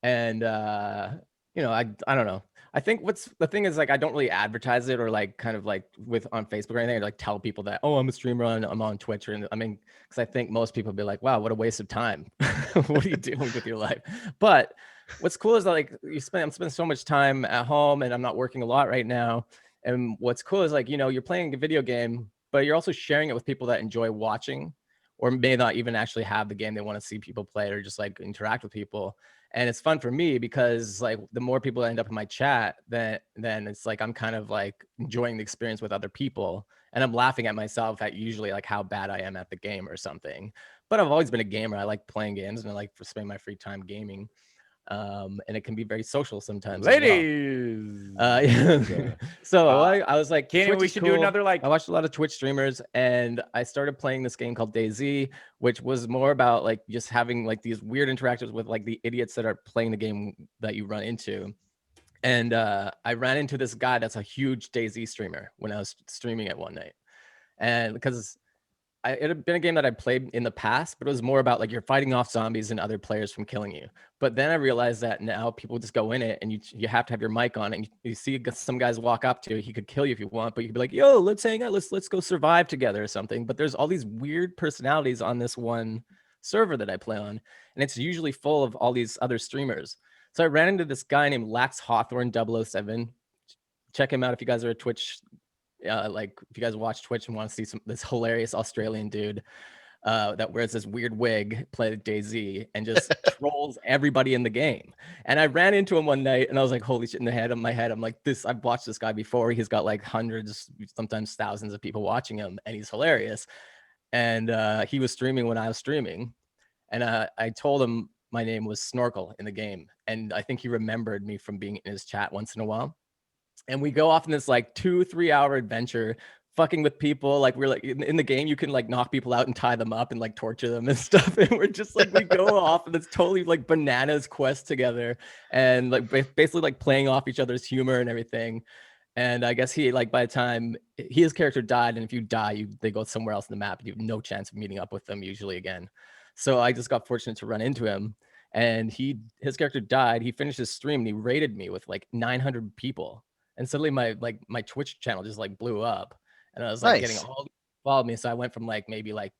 And, I don't know. I think the thing is, like, I don't really advertise it or like kind of like on Facebook or anything. I like tell people that, oh, I'm a streamer and I'm on Twitch. Because I think most people be like, wow, what a waste of time. What are you doing with your life? But what's cool is that, like, I'm spending so much time at home and I'm not working a lot right now. And what's cool is, like, you're playing a video game but you're also sharing it with people that enjoy watching, or may not even actually have the game. They want to see people play it or just like interact with people. And it's fun for me because like the more people that end up in my chat, then it's like I'm kind of like enjoying the experience with other people, and I'm laughing at myself at usually like how bad I am at the game or something. But I've always been a gamer. I like playing games and I like to spend my free time gaming. And it can be very social sometimes. Ladies. So I was like, Kynan, Twitch we is should cool. do another like. I watched a lot of Twitch streamers, and I started playing this game called DayZ, which was more about like just having like these weird interactions with like the idiots that are playing the game that you run into. And I ran into this guy that's a huge DayZ streamer when I was streaming it one night, and because it had been a game that I played in the past, but it was more about like you're fighting off zombies and other players from killing you. But then I realized that now people just go in it, and you have to have your mic on, and you see some guys walk up to you. He could kill you if you want, but you could be like, "Yo, let's hang out. Let's go survive together or something." But there's all these weird personalities on this one server that I play on, and it's usually full of all these other streamers. So I ran into this guy named Lax Hawthorne 007. Check him out if you guys are a Twitch. Like if you guys watch Twitch and want to see this hilarious Australian dude that wears this weird wig, play DayZ, and just trolls everybody in the game. And I ran into him one night, and I was like, "Holy shit!" In my head, I'm like, "This. I've watched this guy before. He's got like hundreds, sometimes thousands of people watching him, and he's hilarious." And he was streaming when I was streaming, and I told him my name was Snorkel in the game, and I think he remembered me from being in his chat once in a while. And we go off in this like 2-3 hour adventure, fucking with people. Like we're like in the game, you can like knock people out and tie them up and like torture them and stuff. And we're just like, we go off and it's totally like bananas quest together, and like basically like playing off each other's humor and everything. And I guess he, like, by the time his character died, and if you die, they go somewhere else in the map, and you have no chance of meeting up with them usually again. So I just got fortunate to run into him, and his character died. He finished his stream and he raided me with like 900 people. And suddenly my Twitch channel just like blew up, and I was like getting all follow me. So I went from like maybe like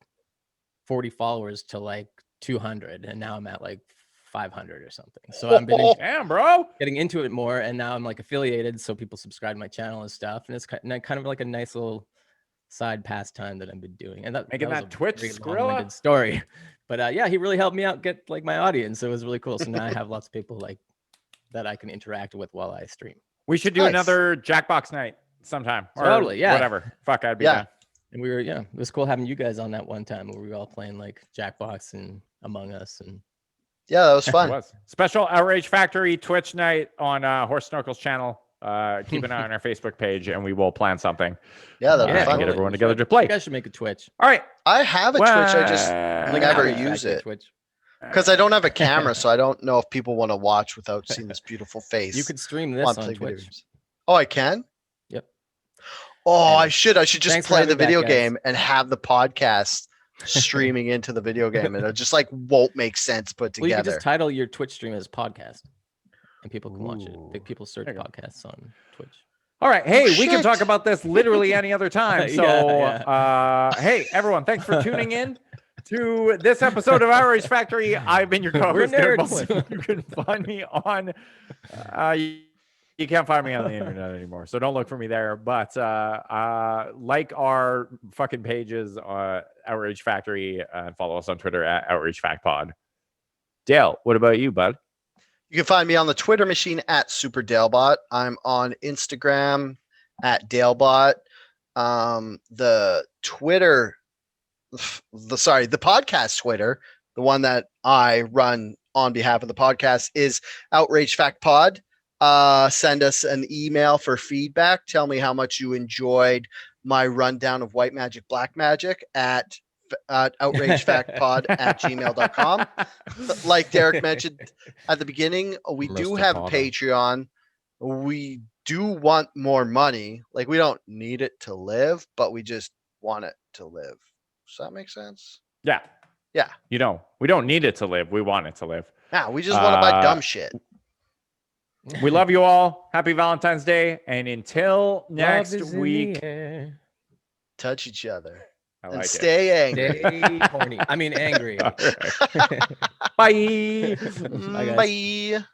40 followers to like 200, and now I'm at like 500 or something. So I've been damn, bro, getting into it more, and now I'm like affiliated, so people subscribe to my channel and stuff, and it's kind of like a nice little side pastime that I've been doing. And that was a Twitch long-winded story, but yeah, he really helped me out get like my audience. So it was really cool. So now I have lots of people like that I can interact with while I stream. We should do another Jackbox night sometime. Totally, yeah. Whatever. Fuck, I'd be down. And it was cool having you guys on that one time where we were all playing like Jackbox and Among Us, and yeah, that was fun. It was. Special Outrage Factory Twitch night on Horse Snorkel's channel. Keep an eye on our Facebook page, and we will plan something. Yeah, that'd be fun. Get everyone together to play. You guys should make a Twitch. All right. I have a Twitch. I just never use it. Because I don't have a camera, so I don't know if people want to watch without seeing this beautiful face. You could stream this on Twitch. Oh, I can? Yep. Oh, I should just play the video game and have the podcast streaming into the video game, and it just like won't make sense put together. Well, you can just title your Twitch stream as podcast, and people can watch it. Big people search podcasts on Twitch. All right. Hey, we can talk about this literally any other time. So, hey, everyone, thanks for tuning in to this episode of Outrage Factory. I've been your co-host. You can find me on you can't find me on the internet anymore, so don't look for me there. But like our fucking pages, Outrage Factory, and follow us on Twitter at Outrage Fact Pod. Dale, what about you, bud? You can find me on the Twitter machine at Super Dalebot. I'm on Instagram at Dalebot. The podcast Twitter, the one that I run on behalf of the podcast, is Outrage Fact Pod. Send us an email for feedback. Tell me how much you enjoyed my rundown of white magic, black magic at outragefactpod@gmail.com. Like Derek mentioned at the beginning, we do have a Patreon. We do want more money. Like, we don't need it to live, but we just want it to live. Does that make sense? Yeah. We don't need it to live. We want it to live. Yeah, we just want to buy dumb shit. We love you all. Happy Valentine's Day. And until next week, touch each other. And stay angry. Stay horny. I mean, angry. Bye. Bye, guys. Bye.